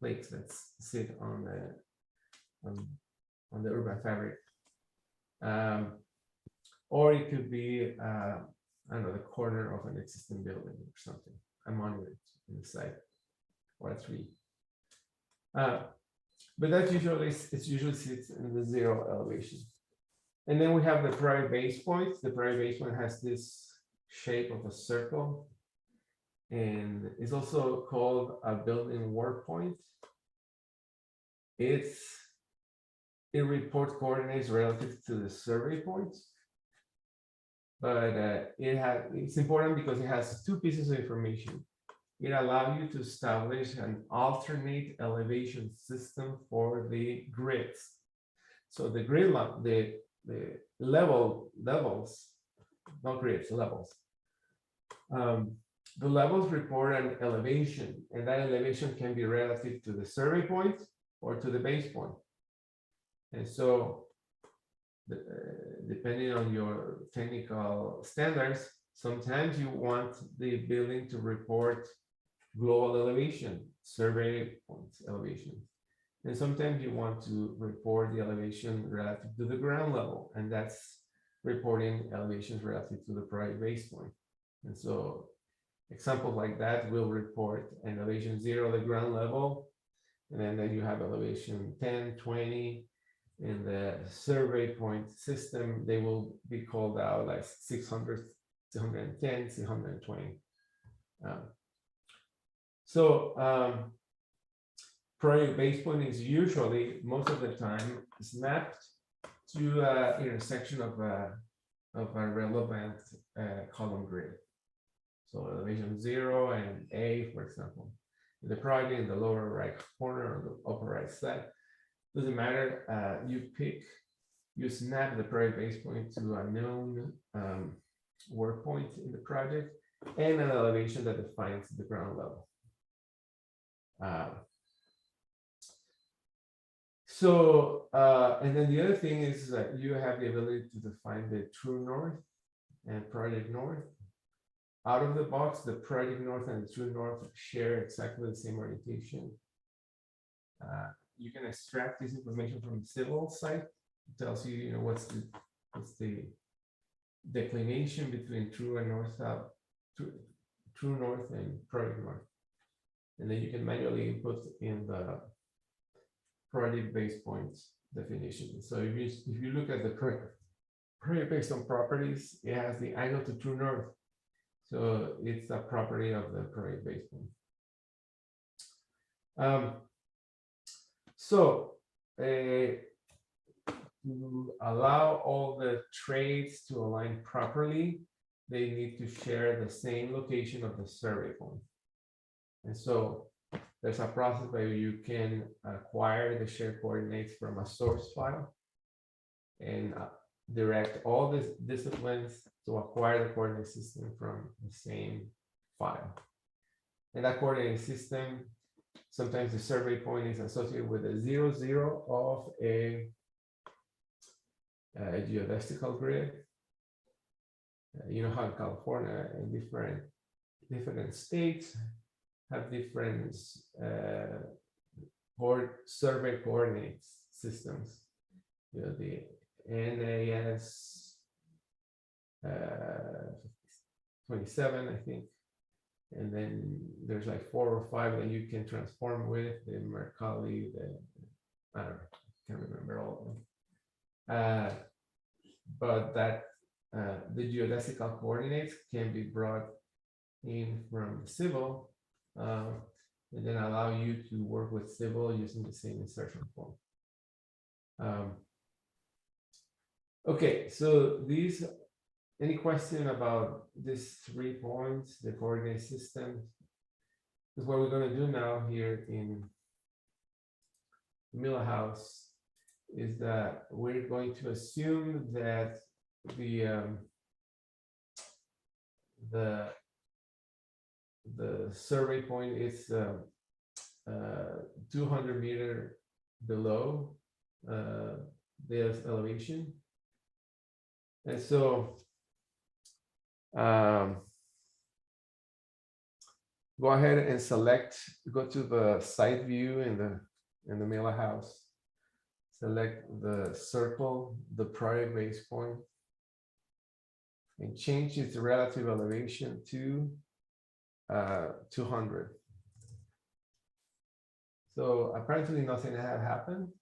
that sit on the urban fabric. Or it could be, I don't know, the corner of an existing building or something, a monument in the site, or a tree. But that's usually sits in the 0 elevation. And then we have the prior base point. The prior base point has this shape of a circle, and it's also called a building work point. It reports coordinates relative to the survey points, but it's important because it has 2 pieces of information. It allows you to establish an alternate elevation system for the grids. So the grid, the levels, not grids, levels. The levels report an elevation, and that elevation can be relative to the survey point or to the base point. And so, depending on your technical standards, sometimes you want the building to report global elevation, survey points elevation. And sometimes you want to report the elevation relative to the ground level, and that's reporting elevations relative to the project base point. And so examples like that will report an elevation 0, the ground level, and then you have elevation 10, 20, in the survey point system, they will be called out like 600, 610, 620. Project base point is usually, most of the time, snapped to an intersection of a relevant column grid. So elevation 0 and A, for example. In the project, in the lower right corner or the upper right side, doesn't matter. You snap the project base point to a known work point in the project and an elevation that defines the ground level. And then the other thing is that you have the ability to define the true north and project north. Out of the box, the project north and the true north share exactly the same orientation. You can extract this information from the civil site. It tells you, what's the declination between true and north south, true north and project north. And then you can manually input in the project base points definition. So if you look at the project based on properties, it has the angle to true north. So it's a property of the project based one. To allow all the trades to align properly, they need to share the same location of the survey point. And so there's a process where you can acquire the shared coordinates from a source file and direct all these disciplines to acquire the coordinate system from the same file. And that coordinate system, sometimes the survey point is associated with a 0, 0 of a geodesical grid. You know how in California and different states have different survey coordinates systems. You know, the NAS 27, I think, and then there's like 4 or 5 that you can transform with the Mercalli. I don't know, I can't remember all of them. But that the geodesical coordinates can be brought in from civil, and then allow you to work with civil using the same insertion form. Okay, so any question about these 3 points, the coordinate system? Because what we're going to do now here in Miller House is that we're going to assume that the survey point is 200 meters below the elevation. And so go ahead and go to the site view in the Miller House. Select the circle, the project base point, and change its relative elevation to 200. So apparently nothing had happened,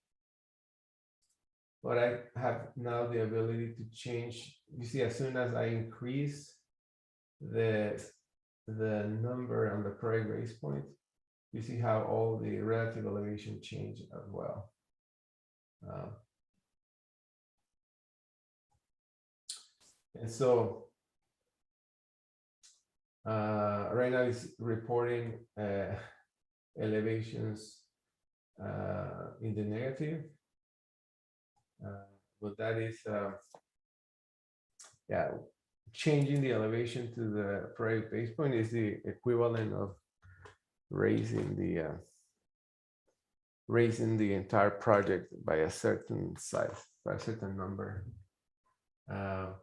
but I have now the ability to change. You see, as soon as I increase the number on the project base point, you see how all the relative elevation change as well. And so right now it's reporting elevations in the negative, but that is changing the elevation to the project base point is the equivalent of raising the entire project by a certain size, by a certain number. I'm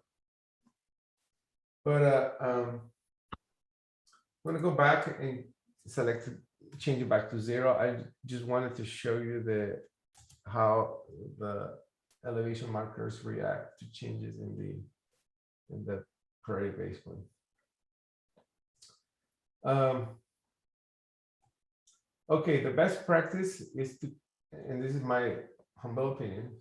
going to go back and change it back to 0. I just wanted to show you how the elevation markers react to changes in the project base point. Okay, the best practice is to, and this is my humble opinion,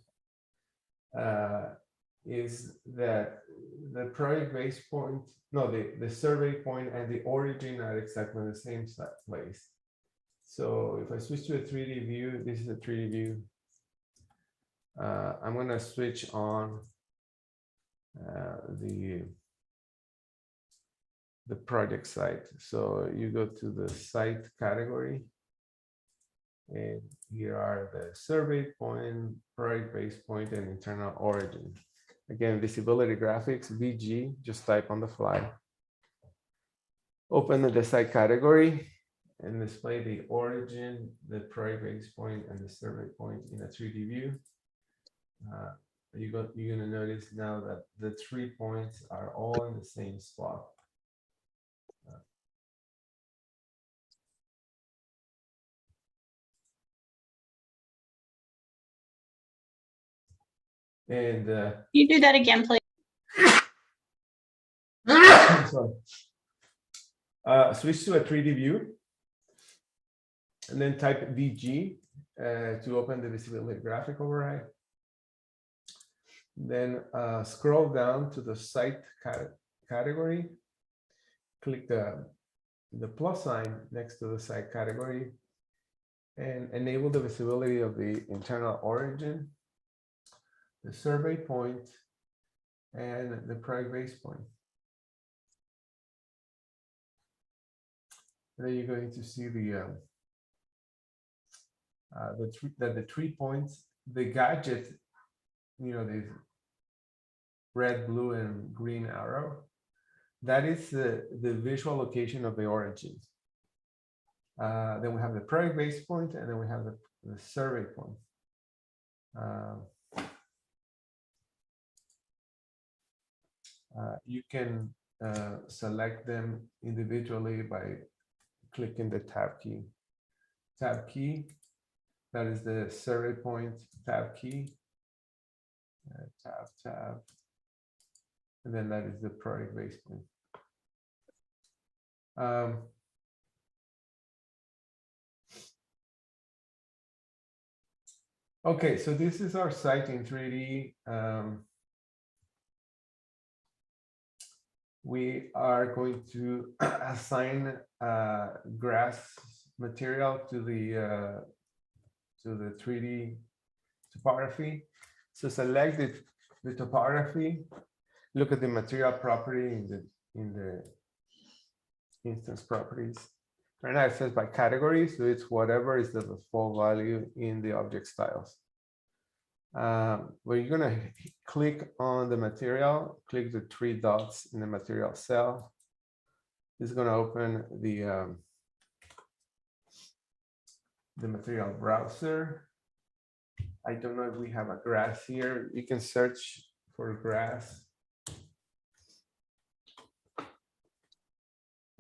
is that the project base point, the survey point and the origin are exactly the same place. So if I switch to a 3D view, this is a 3D view. I'm going to switch on the project site. So you go to the site category. And here are the survey point, project base point, and internal origin. Again, visibility graphics, VG, just type on the fly. Open the site category and display the origin, the project base point, and the survey point in a 3D view. You're going to notice now that the 3 points are all in the same spot. And you do that again, please? sorry. Switch to a 3D view and then type VG to open the visibility graphic override. Then scroll down to the site category. Click the plus sign next to the site category and enable the visibility of the internal origin, the survey point, and the project base point. And then you're going to see the 3 points, the gadget, you know, the red, blue, and green arrow. That is the visual location of the origin. Then we have the project base point, and then we have the survey point. You can select them individually by clicking the tab key. Tab key, that is the survey point tab key. Tab, and then that is the project base point. Okay, so this is our site in 3D. We are going to assign grass material to the 3D topography. So select the topography, look at the material property in the instance properties. Right now it says by category, so it's whatever is the default value in the object styles. Where you're gonna click on the material, click the 3 dots in the material cell. This is gonna open the material browser. I don't know if we have a grass here. You can search for grass.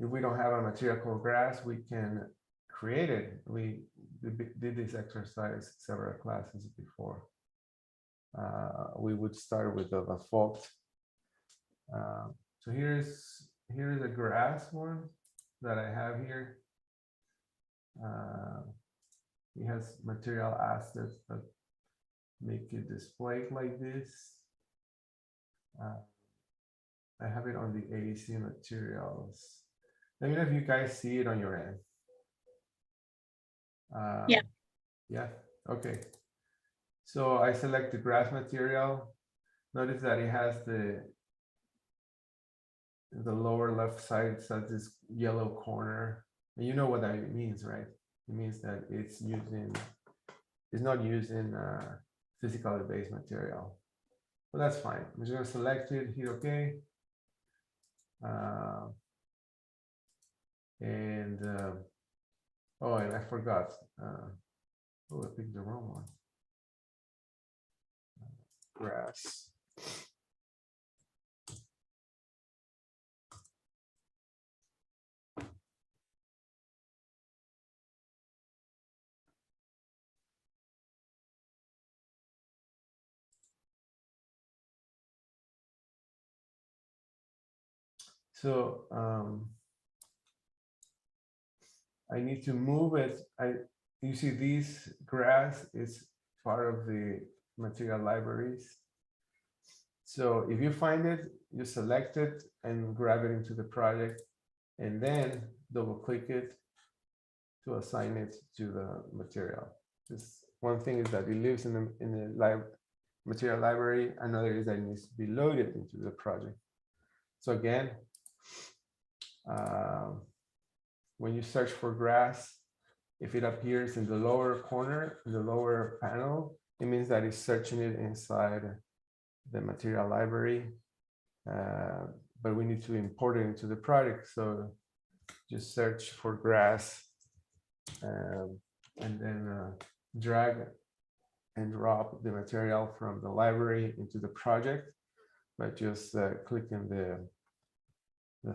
If we don't have a material called grass, we can create it. We did this exercise several classes before. We would start with the default. So here's a grass one that I have here. It has material assets that make it displayed like this. I have it on the AEC materials. Let me know if you guys see it on your end. Yeah. Yeah, okay. So I select the grass material. Notice that it has the lower left side, it says this yellow corner. And you know what that means, right? It means that it's not using physically based material. But that's fine. I'm just gonna select it, hit OK. Oh, and I forgot. Oh, I picked the wrong one. Grass. So I need to move it. You see this grass is part of the material libraries. So if you find it, you select it and grab it into the project, and then double click it to assign it to the material. This one thing is that it lives in the material library. Another is that it needs to be loaded into the project. So again, when you search for grass, if it appears in the lower corner, in the lower panel, it means that it's searching it inside the material library. But we need to import it into the project. So just search for grass and then drag and drop the material from the library into the project by just clicking the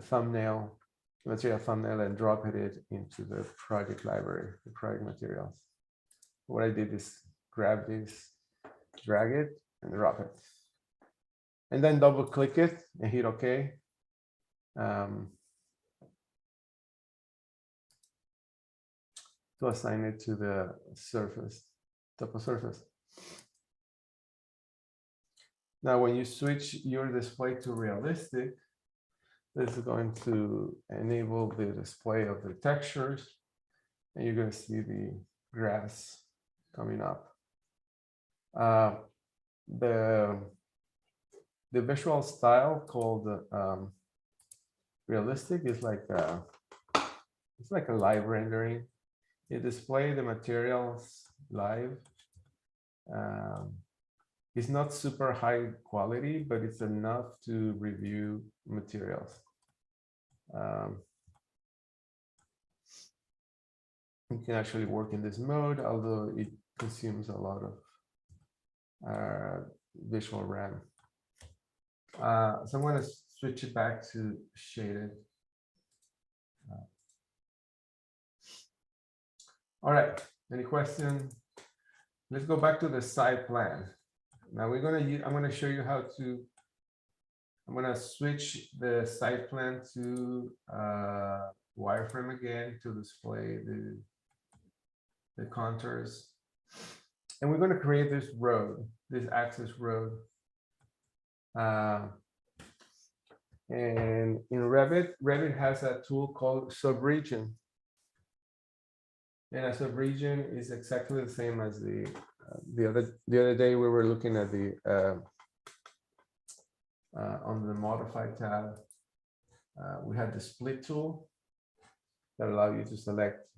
thumbnail, material thumbnail, and dropping it into the project library, the project materials. What I did is grab this, drag it, and drop it. And then double click it and hit OK. To assign it to the surface. topo surface. Now, when you switch your display to realistic, this is going to enable the display of the textures, and you're going to see the grass coming up. The visual style called realistic is like it's like a live rendering. You display the materials live. It's not super high quality, but it's enough to review materials. You can actually work in this mode, although it consumes a lot of visual RAM. So I'm going to switch it back to shaded. All right, any question? Let's go back to the site plan. Now we're going to use, I'm going to show you how to, I'm going to switch the site plan to wireframe again to display the contours. And we're going to create this road, this access road. And in Revit has a tool called subregion. And a subregion is exactly the same as the other day we were looking at the on the modify tab. We had the split tool that allow you to select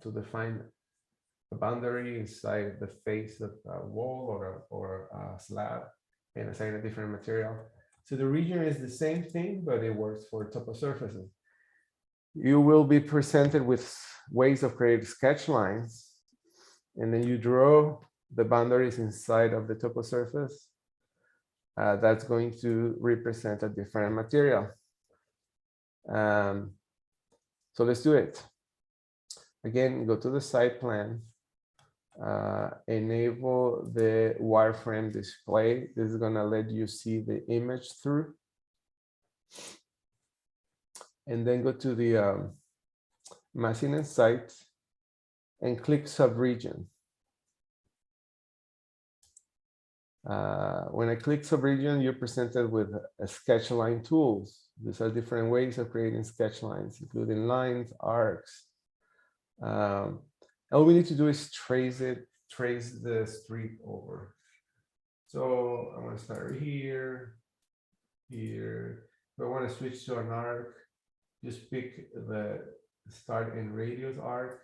to define a boundary inside the face of a wall or a slab and assign a different material. So the region is the same thing, but it works for topo surfaces. You will be presented with ways of creating sketch lines, and then you draw the boundaries inside of the topo surface. That's going to represent a different material. So let's do it. Again, go to the site plan, enable the wireframe display. This is going to let you see the image through. And then go to the massing and site and click subregion. When I click subregion, you're presented with a sketch line tools. These are different ways of creating sketch lines, including lines, arcs. All we need to do is trace the street over. So I'm going to start here. If I want to switch to an arc, just pick the start and radius arc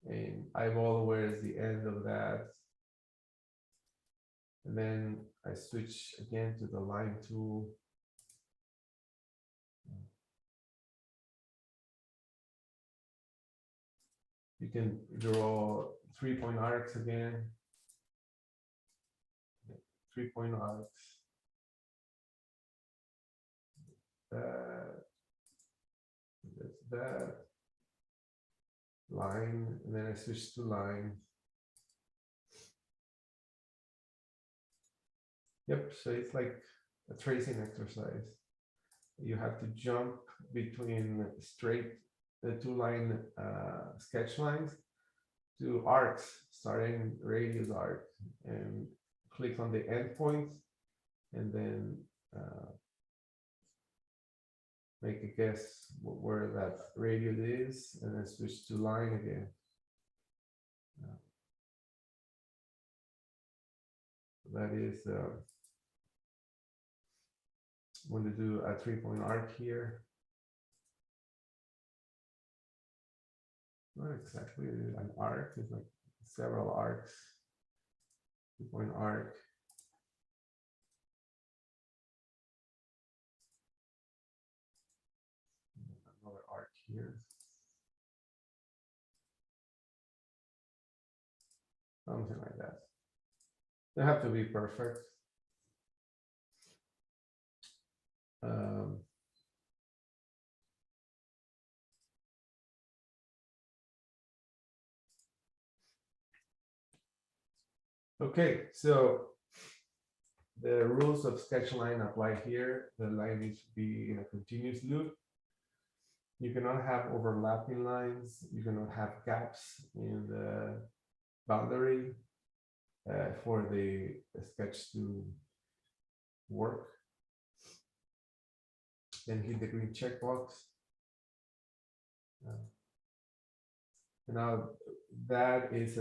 and eyeball where is the end of that. And then I switch again to the line tool. You can draw 3-point arcs again. 3-point arcs. That's that line, and then I switch to line. Yep, so it's like a tracing exercise. You have to jump between the two-line sketch lines to arcs, starting radius arc, and click on the endpoint, and then make a guess where that radius is, and then switch to line again. That is I'm going to do a 3-point arc here. Not exactly an arc, it's like several arcs. 2-point arc. Another arc here. Something like that. They have to be perfect. Okay, so the rules of sketch line apply here. The line needs to be in a continuous loop. You cannot have overlapping lines. You cannot have gaps in the boundary for the sketch to work. Then hit the green checkbox. Now that is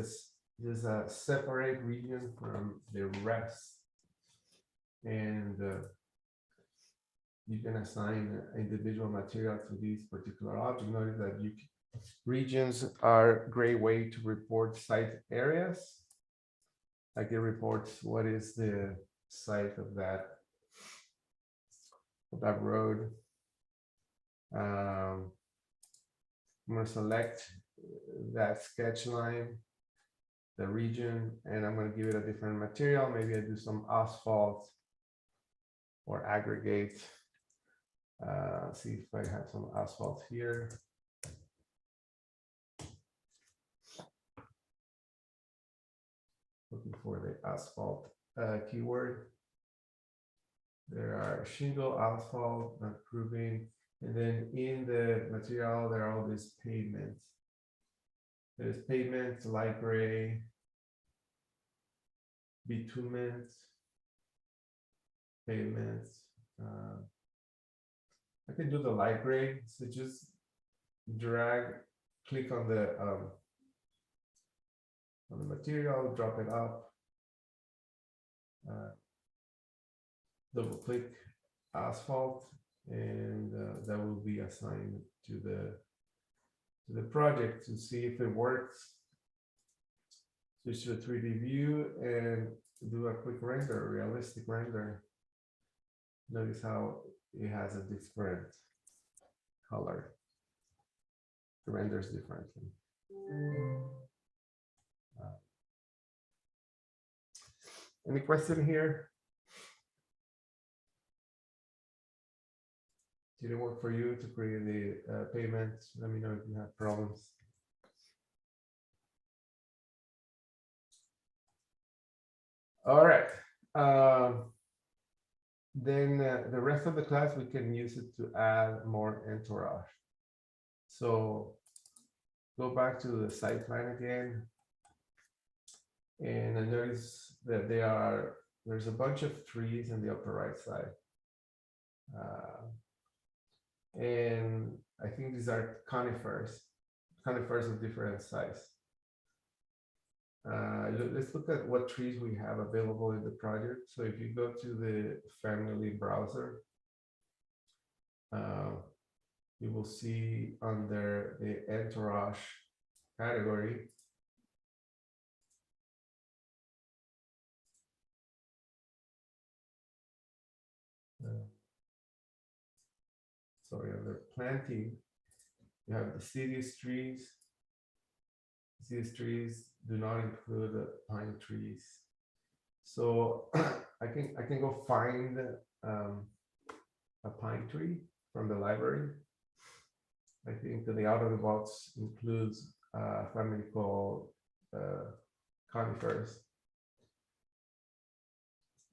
a separate region from the rest, and you can assign individual material to these particular objects. Notice that regions are a great way to report site areas. Like it reports what is the site of that road. I'm going to select that sketch line, the region, and I'm going to give it a different material. Maybe I do some asphalt or aggregate. See if I have some asphalt here. Looking for the asphalt keyword. There are shingle, asphalt, proving, and then in the material there are all these pavements. There's pavements, light gray, bitumen, pavements. I can do the light gray, so just click on the material, drop it up, double click asphalt, and that will be assigned to the project to see if it works. Switch to a 3D view and do a quick render, realistic render. Notice how it has a different color. It renders differently. Any question here? Did it work for you to create the payment? Let me know if you have problems. All right. Then the rest of the class, we can use it to add more entourage. So go back to the site plan again. And I notice that there's a bunch of trees in the upper right side. And I think these are conifers of different size. Let's look at what trees we have available in the project. So if you go to the family browser, you will see under the entourage category, under planting, you have deciduous trees. Deciduous trees do not include pine trees. So I can go find a pine tree from the library. I think that the out of the box includes a family called conifers.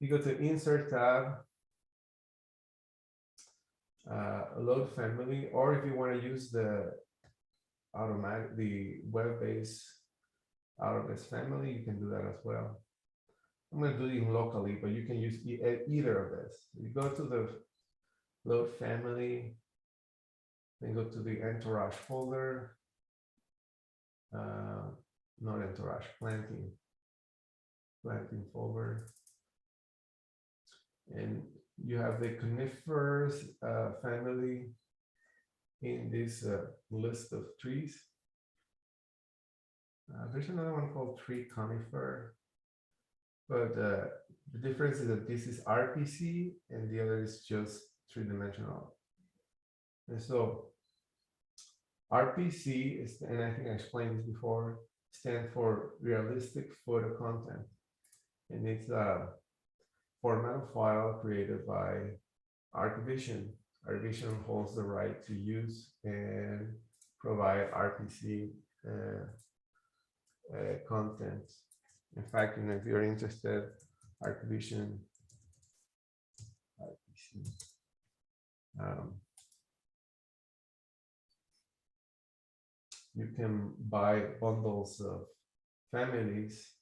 You go to Insert tab, load family, or if you want to use the web-based out of this family, you can do that as well. I'm going to do it locally, but you can use either of this. You go to the load family, then go to the entourage folder, not entourage, planting folder, and you have the conifers family in this list of trees. There's another one called tree conifer, but the difference is that this is RPC and the other is just three-dimensional. And so RPC is, and I think I explained this before, stands for realistic photo content, and it's a format of file created by Archvision. Archvision holds the right to use and provide RPC content. In fact, if you're interested, Archvision, you can buy bundles of families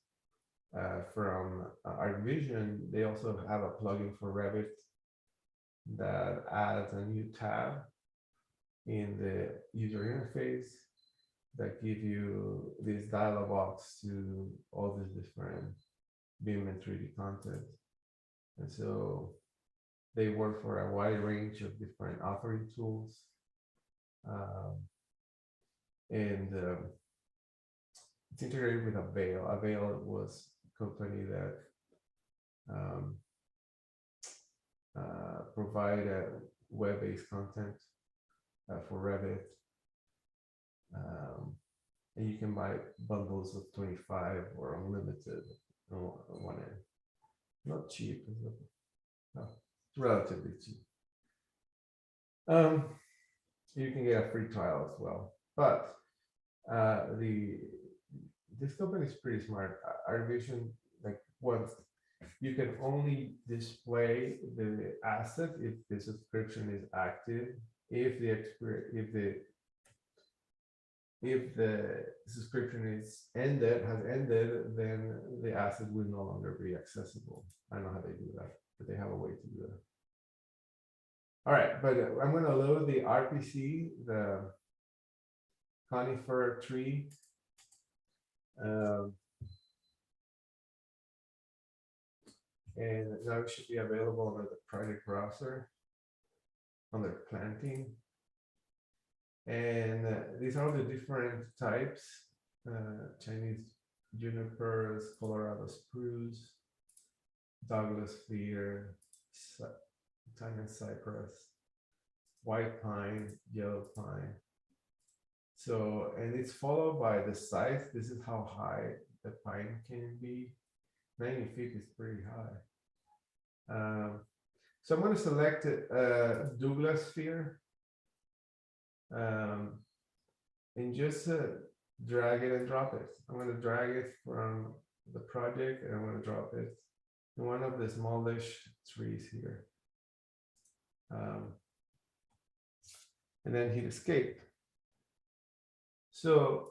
from ArcVision, they also have a plugin for Revit that adds a new tab in the user interface that give you this dialog box to all these different BIM and 3D content. And so they work for a wide range of different authoring tools. It's integrated with Avail. Avail was a company that provided web-based content for Revit. And you can buy bundles of 25 or unlimited on one end. Not cheap, no, it's relatively cheap. You can get a free trial as well. But this company is pretty smart. ArcVision, like, once you can only display the asset if the subscription is active. If the subscription has ended, then the asset will no longer be accessible. I don't know how they do that, but they have a way to do that. All right, but I'm going to load the RPC, the conifer tree. And now it should be available under the project browser, under planting. And these are the different types: Chinese junipers, Colorado spruce, Douglas fir, Italian cypress, white pine, yellow pine. So, and it's followed by the size. This is how high the pine can be. 90 feet is pretty high. So I'm going to select Douglas fir. And just drag it and drop it. I'm going to drag it from the project and I'm going to drop it in one of the smallish trees here. And then hit escape. So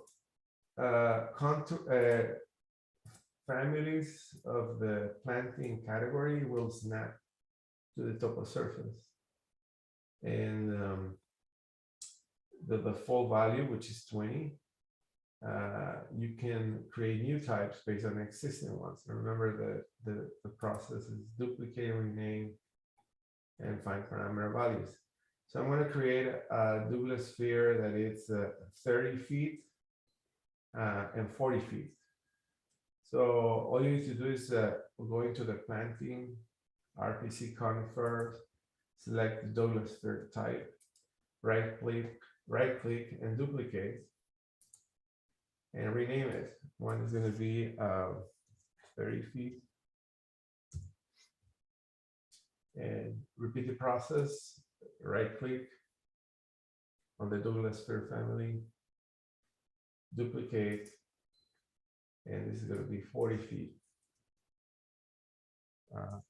families of the planting category will snap to the top of surface. And the default value, which is 20, you can create new types based on existing ones. And remember that the process is duplicate, rename, and find parameter values. So I'm going to create a Douglas fir that is 30 feet and 40 feet. So all you need to do is go into the planting, RPC conifer, select the Douglas fir type, right click and duplicate and rename it. One is going to be 30 feet. And repeat the process, right click on the Douglas fir family, duplicate, and this is going to be 40 feet.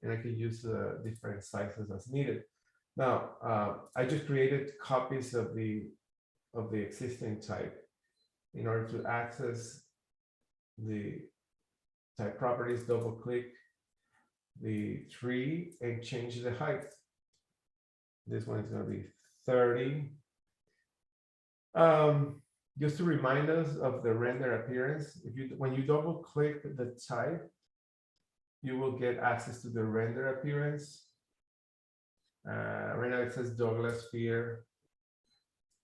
And I can use different sizes as needed. Now, I just created copies of the existing type. In order to access the type properties, double click the tree and change the height. This one is going to be 30. Just to remind us of the render appearance, when you double click the type, you will get access to the render appearance. Right now it says Douglas fir.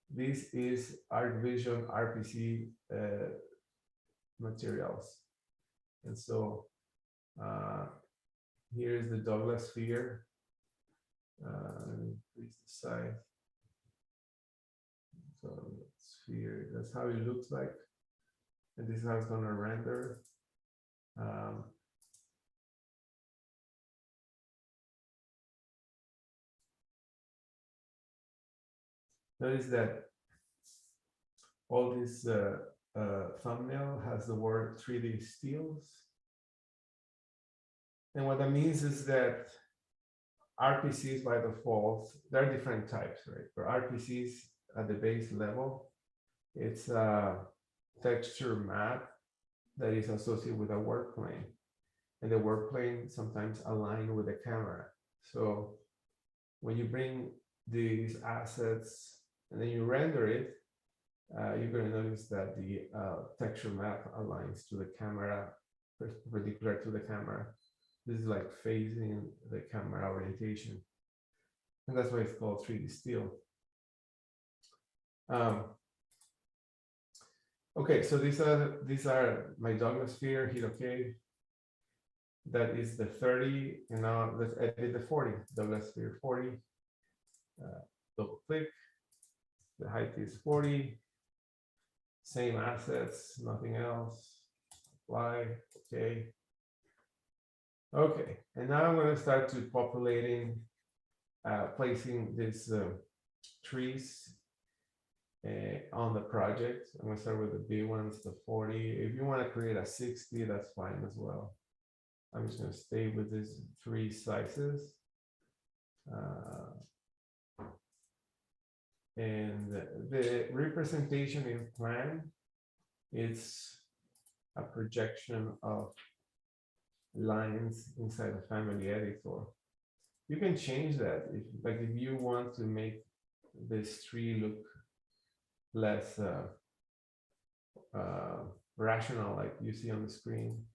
This is ArcVision RPC materials. And so here's the Douglas fir. Let me increase the size. So sphere, that's how it looks like. And this is how it's going to render. Notice that all this thumbnail has the word 3D steels. And what that means is that RPCs by default, there are different types, right? For RPCs at the base level, it's a texture map that is associated with a work plane. And the work plane sometimes align with the camera. So when you bring these assets and then you render it, you're going to notice that the texture map aligns to the camera, perpendicular to the camera. This is like phasing the camera orientation. And that's why it's called 3D steel. Okay, so these are my Douglas sphere, hit OK. That is the 30, and now let's edit the 40, Douglas sphere 40. Double click, the height is 40. Same assets, nothing else. Apply, okay. Okay, and now I'm going to start to populating, placing these trees on the project. I'm going to start with the big ones, the 40. If you want to create a 60, that's fine as well. I'm just going to stay with these three sizes. And the representation in plan, it's a projection of lines inside the family editor. You can change that if you want to make this tree look less rational, like you see on the screen,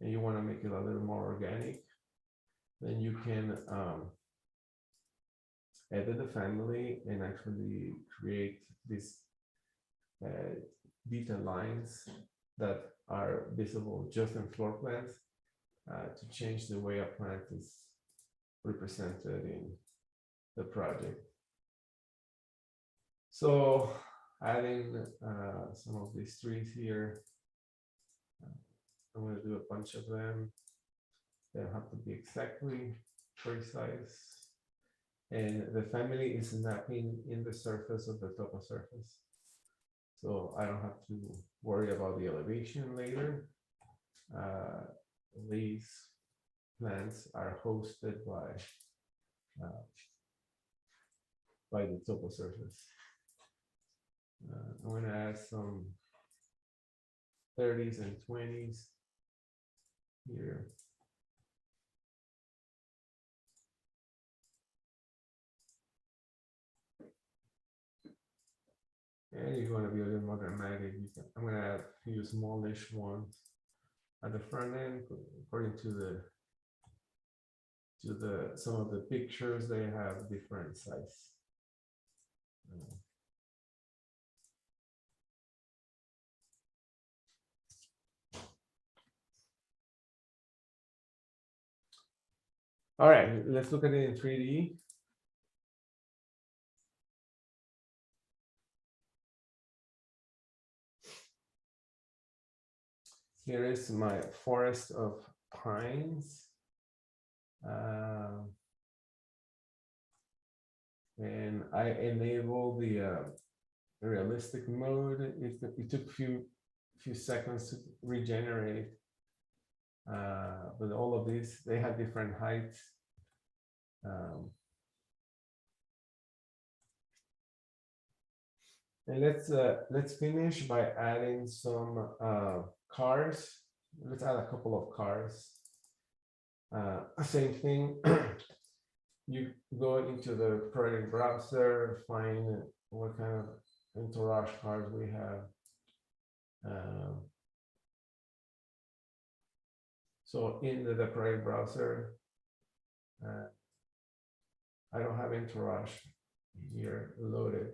and you want to make it a little more organic, then you can edit the family and actually create these detail lines that are visible just in floor plans to change the way a plant is represented in the project. So adding some of these trees here, I'm going to do a bunch of them. They don't have to be exactly precise. And the family is snapping in the surface of the topo surface. So I don't have to worry about the elevation later. These plants are hosted by the topo surface. I'm going to add some 30s and 20s here. And you're going to be a little more dramatic. I'm going to add a few smallish ones at the front end, according to some of the pictures. They have different size. All right, let's look at it in 3D. Here is my forest of pines. And I enable the realistic mode. It took a few seconds to regenerate. But all of these, they have different heights. And let's finish by adding some cars. Let's add a couple of cars. Same thing. You go into the project browser, find what kind of entourage cars we have. So in the project browser, I don't have entourage here loaded.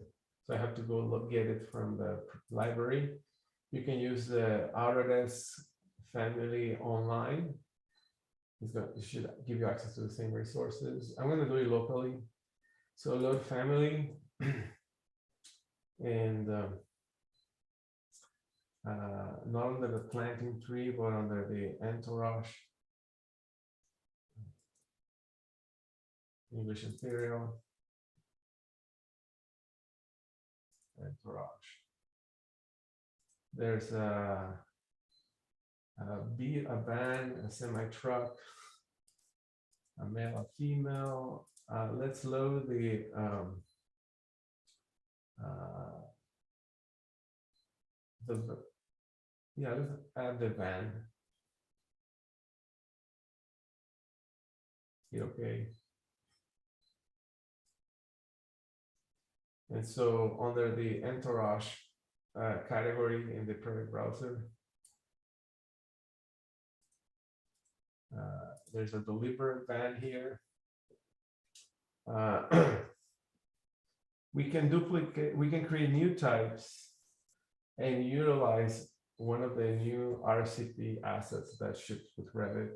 So I have to go get it from the library. You can use the Autodesk family online. It should give you access to the same resources. I'm going to do it locally. So load family and not under the planting tree, but under the entourage. English Imperial. Entourage. There's a van, a semi-truck, a male, a female. Let's load the Yeah, let's add the van. Hit okay. And so under the entourage category in the private browser, there's a deliberate van here. We can duplicate, we can create new types and utilize one of the new RCP assets that ships with Revit.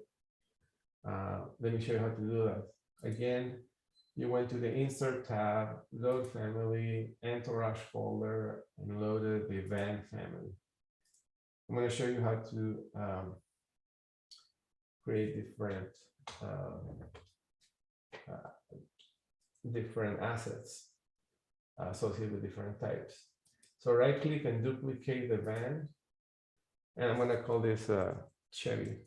Let me show you how to do that. Again, you went to the Insert tab, load family, entourage folder, and loaded the van family. I'm going to show you how to create different assets associated with different types. So right click and duplicate the van. And I'm going to call this Chevy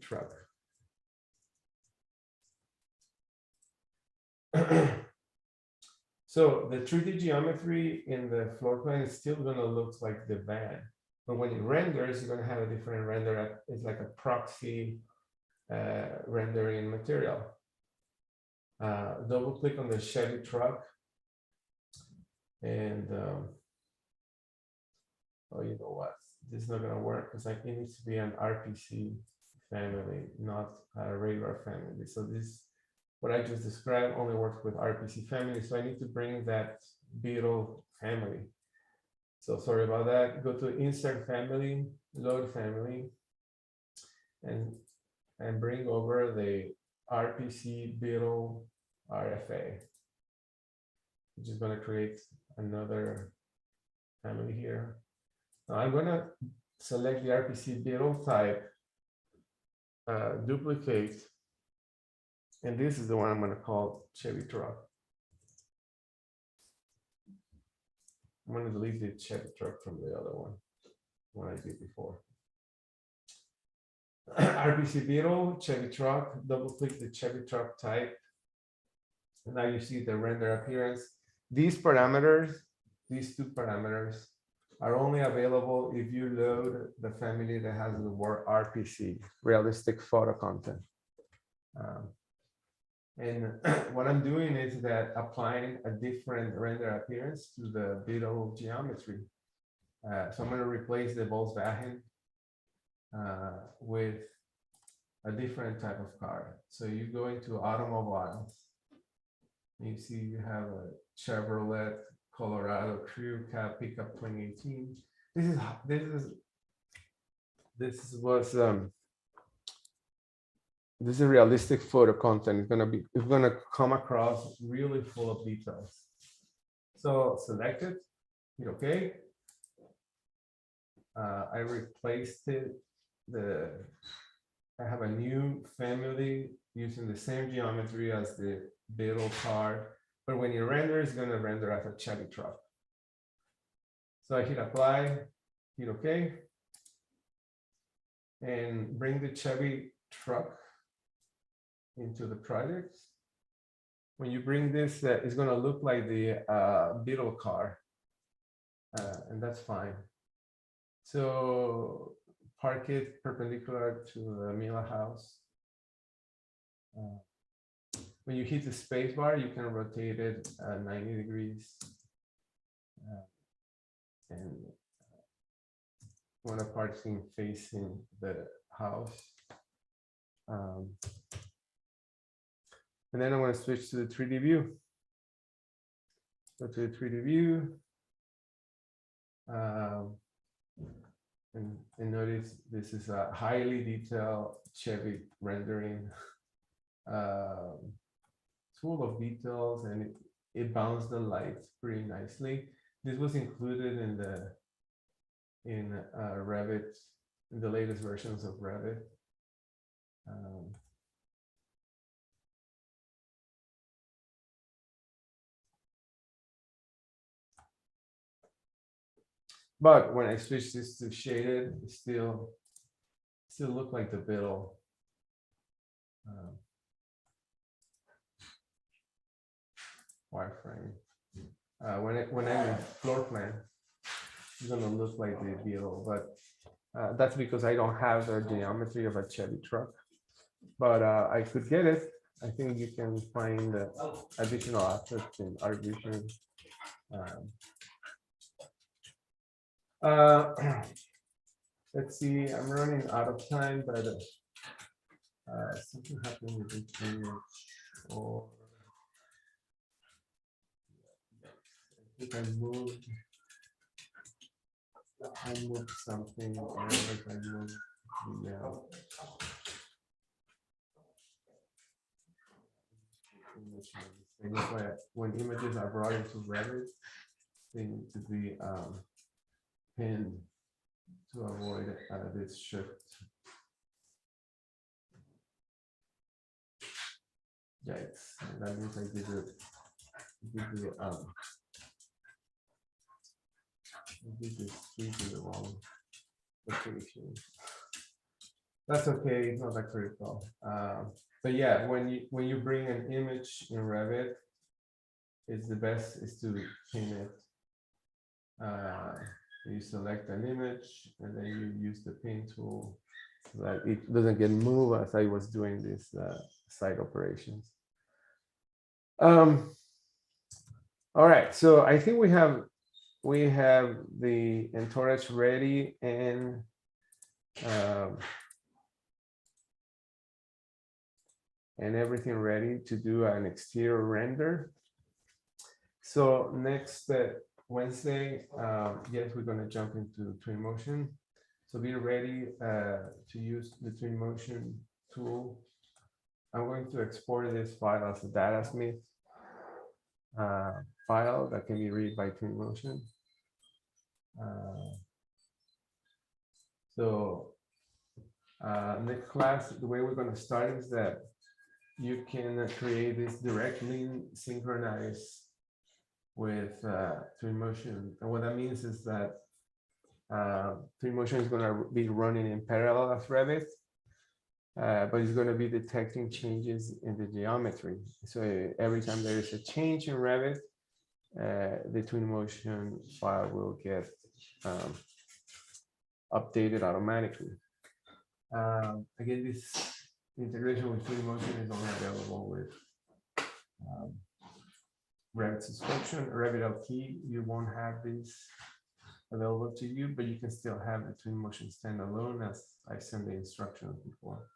truck. So the 3D geometry in the floor plan is still going to look like the van. But when it renders, you're going to have a different render. It's like a proxy rendering material. Double click on the Chevy truck. And oh, you know what? This is not going to work because it needs to be an RPC family, not a regular family. So this, what I just described, only works with RPC family. So I need to bring that Beetle family. So sorry about that. Go to Insert Family, Load Family, and bring over the RPC Beetle RFA, which is going to create another family here. Now I'm going to select the RPC Beetle type, duplicate, and this is the one I'm going to call Chevy truck. I'm going to delete the Chevy truck from the other one I did before. RPC Beetle, Chevy truck, double click the Chevy truck type. And now you see the render appearance. These parameters, these two parameters, are only available if you load the family that has the word RPC, realistic photo content. And what I'm doing is that applying a different render appearance to the Beetle geometry. So I'm going to replace the Volkswagen with a different type of car. So you go into automobiles. You see you have a Chevrolet Colorado Crew Cab Pickup 2018. This is realistic photo content. It's gonna come across really full of details. So select it, hit OK. I replaced it. I have a new family using the same geometry as the Beetle car, but when you render, it's gonna render as a Chevy truck. So I hit apply, hit OK, and bring the Chevy truck into the project. When you bring this, it's going to look like the Beetle car, and that's fine. So park it perpendicular to the Mila house. When you hit the space bar, you can rotate it 90 degrees. And want to parking facing the house. And then I'm going to switch to the 3D view. Go to the 3D view. And notice this is a highly detailed Chevy rendering. Full of details, and it bounced the lights pretty nicely. This was included in Revit, in the latest versions of Revit. But when I switch this to shaded, it still look like the Beetle. Wireframe. When I'm in floor plan, gonna look like the Beetle, but that's because I don't have the geometry of a Chevy truck. But I could get it. I think you can find additional assets in Art Vision. Let's see, I'm running out of time, but something happened with this image, or I think I moved something, or if I moved the when images are brought into Revit, they need to be pinned to avoid this shift. Yikes, that means I did the wrong location. That's okay, it's not that critical. But yeah, when you bring an image in Revit, it's the best is to pin it. You select an image and then you use the pin tool so that it doesn't get moved as I was doing this site operations. All right, so I think we have the entourage ready and everything ready to do an exterior render. So next Wednesday, yes, we're going to jump into Twinmotion. So be ready to use the Twinmotion tool. I'm going to export this file as a datasmith file that can be read by Twinmotion. Next class, the way we're going to start is that you can create this directly synchronized with Twinmotion. And what that means is that Twinmotion is going to be running in parallel as Revit, but it's going to be detecting changes in the geometry. So every time there is a change in Revit, the Twinmotion file will get updated automatically. Again, this integration with Twinmotion is only available with Revit subscription. Revit LT, you won't have this available to you, but you can still have the Twinmotion standalone as I sent the instructions before.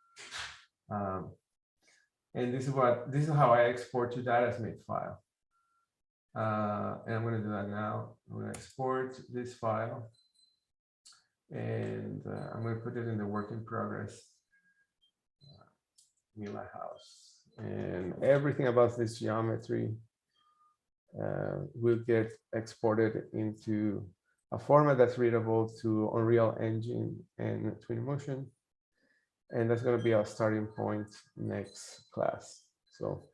And this is how I export to datasmith file. And I'm going to do that now. I'm going to export this file, and I'm going to put it in the work in progress Mila house, and everything about this geometry will get exported into a format that's readable to Unreal Engine and Twinmotion. And that's going to be our starting point next class. So,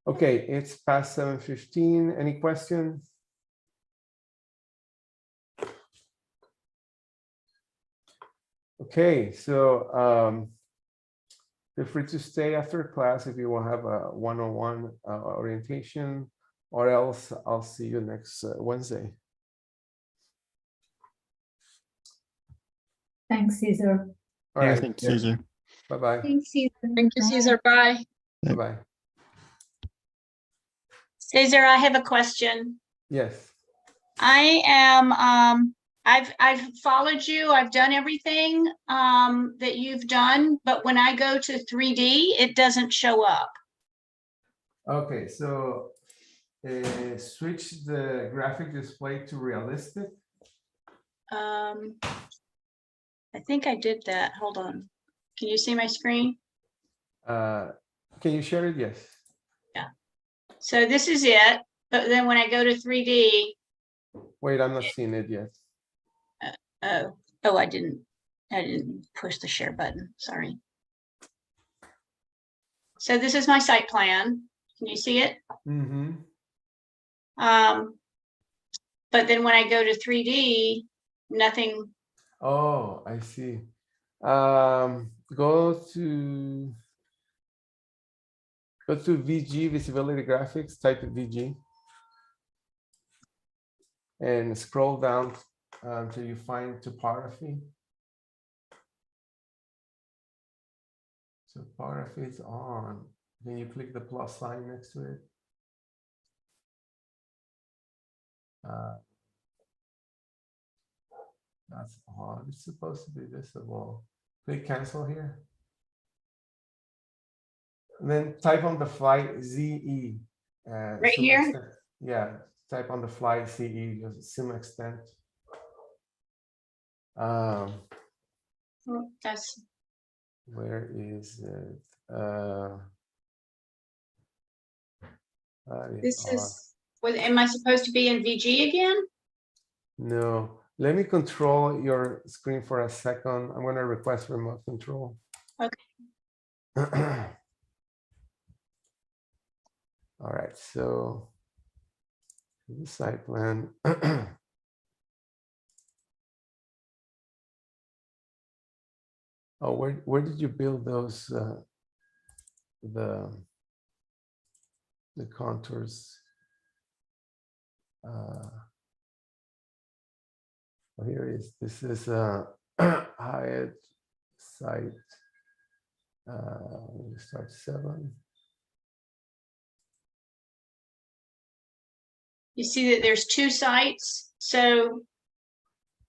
okay, it's past 7:15. Any questions? Okay, so feel free to stay after class if you will have a one-on-one orientation, or else I'll see you next Wednesday. Thanks, Cesar. All right. Thanks, Cesar. Bye-bye. Thanks, Cesar. Thank you, Cesar. Bye. Bye-bye. Cesar, I have a question. Yes. I am, I've followed you. I've done everything that you've done, but when I go to 3D, it doesn't show up. Okay, so switch the graphic display to realistic. I think I did that. Hold on. Can you see my screen? Can you share it? Yes. Yeah. So this is it. But then when I go to 3D. Wait, I'm not seeing it yet. Oh, I didn't push the share button. Sorry. So this is my site plan. Can you see it? Mm-hmm. But then when I go to 3D, nothing. Oh, I see. Go to VG, visibility graphics, type in VG. and scroll down until you find topography. So topography is on. Then you click the plus sign next to it. That's odd. It's supposed to be visible. Click cancel here. And then type on the fly ZE. Right zoom here? extent. Yeah, type on the fly CE, just zoom extent. That's, Where is it? That is this odd. is, am I supposed to be in VG again? No, let me control your screen for a second. I'm going to request remote control. Okay. All right, so the site plan. Oh, where did you build those the contours? Oh, here it is. This is a Hyatt site. Let me start 7. You see that there's 2 sites. So,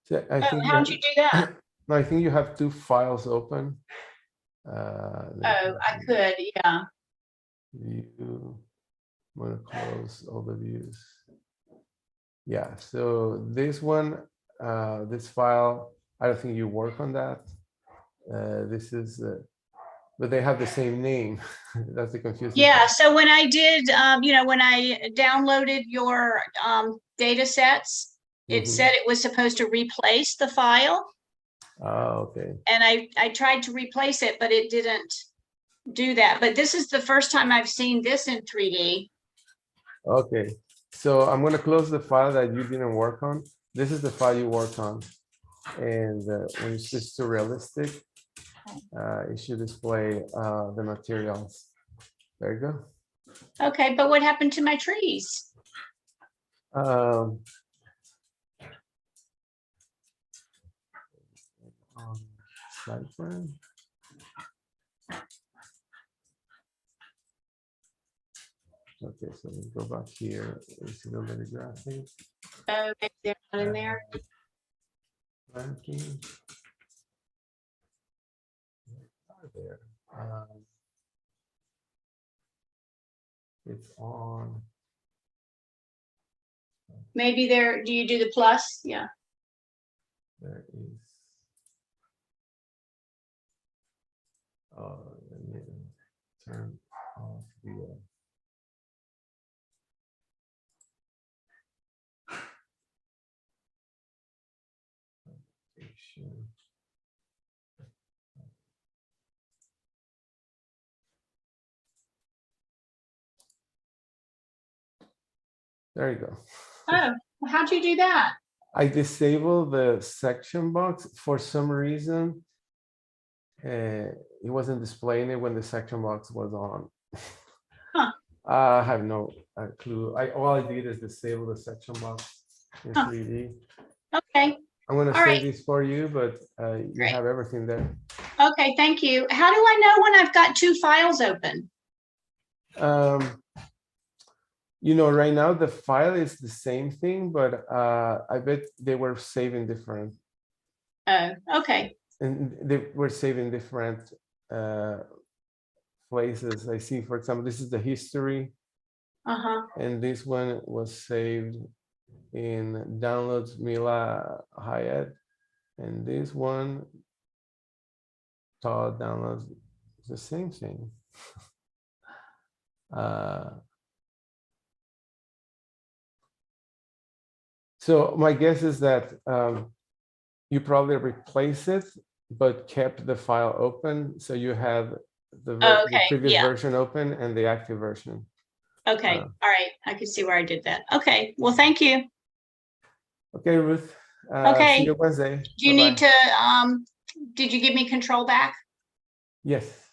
So I think how'd you do that? No, I think you have 2 files open. Oh, I could, yeah. View. I'm going to close all the views. Yeah, so this one, this file, I don't think you work on that. This is, but they have the same name. That's the confusing Yeah, part. so when I did, you know, when I downloaded your data sets, it said it was supposed to replace the file. Oh, okay. And I tried to replace it, but it didn't do that. But this is the first time I've seen this in 3D. Okay, so I'm going to close the file that you didn't work on. This is the file you worked on. And when you switch to realistic, it should display the materials. There you go. Okay, but what happened to my trees? Site plan. Okay, so we go back here. Is it already graphic? Oh, maybe they're not in there. Ranking. There. It's on. Maybe there, do you do the plus? Yeah. There is. Let me turn off the. There you go. Oh, how'd you do that? I disabled the section box for some reason. It wasn't displaying it when the section box was on. Huh. I have no clue. All I did is disable the section box in 3D. Okay. I'm going to All save right. this for you, but you Great. have everything there. Okay, thank you. How do I know when I've got 2 files open? You know, right now the file is the same thing, but I bet they were saving different. Oh, okay. And they were saving different places. I see, for example, this is the history. And this one was saved in downloads Mila Hyatt. And this one, Todd downloads the same thing. So my guess is that you probably replace it, but kept the file open. So you have the previous version open and the active version. Okay, all right. I can see where I did that. Okay, well, thank you. Okay, Ruth. Okay. See you Wednesday. Do you need to, did you give me control back? Yes.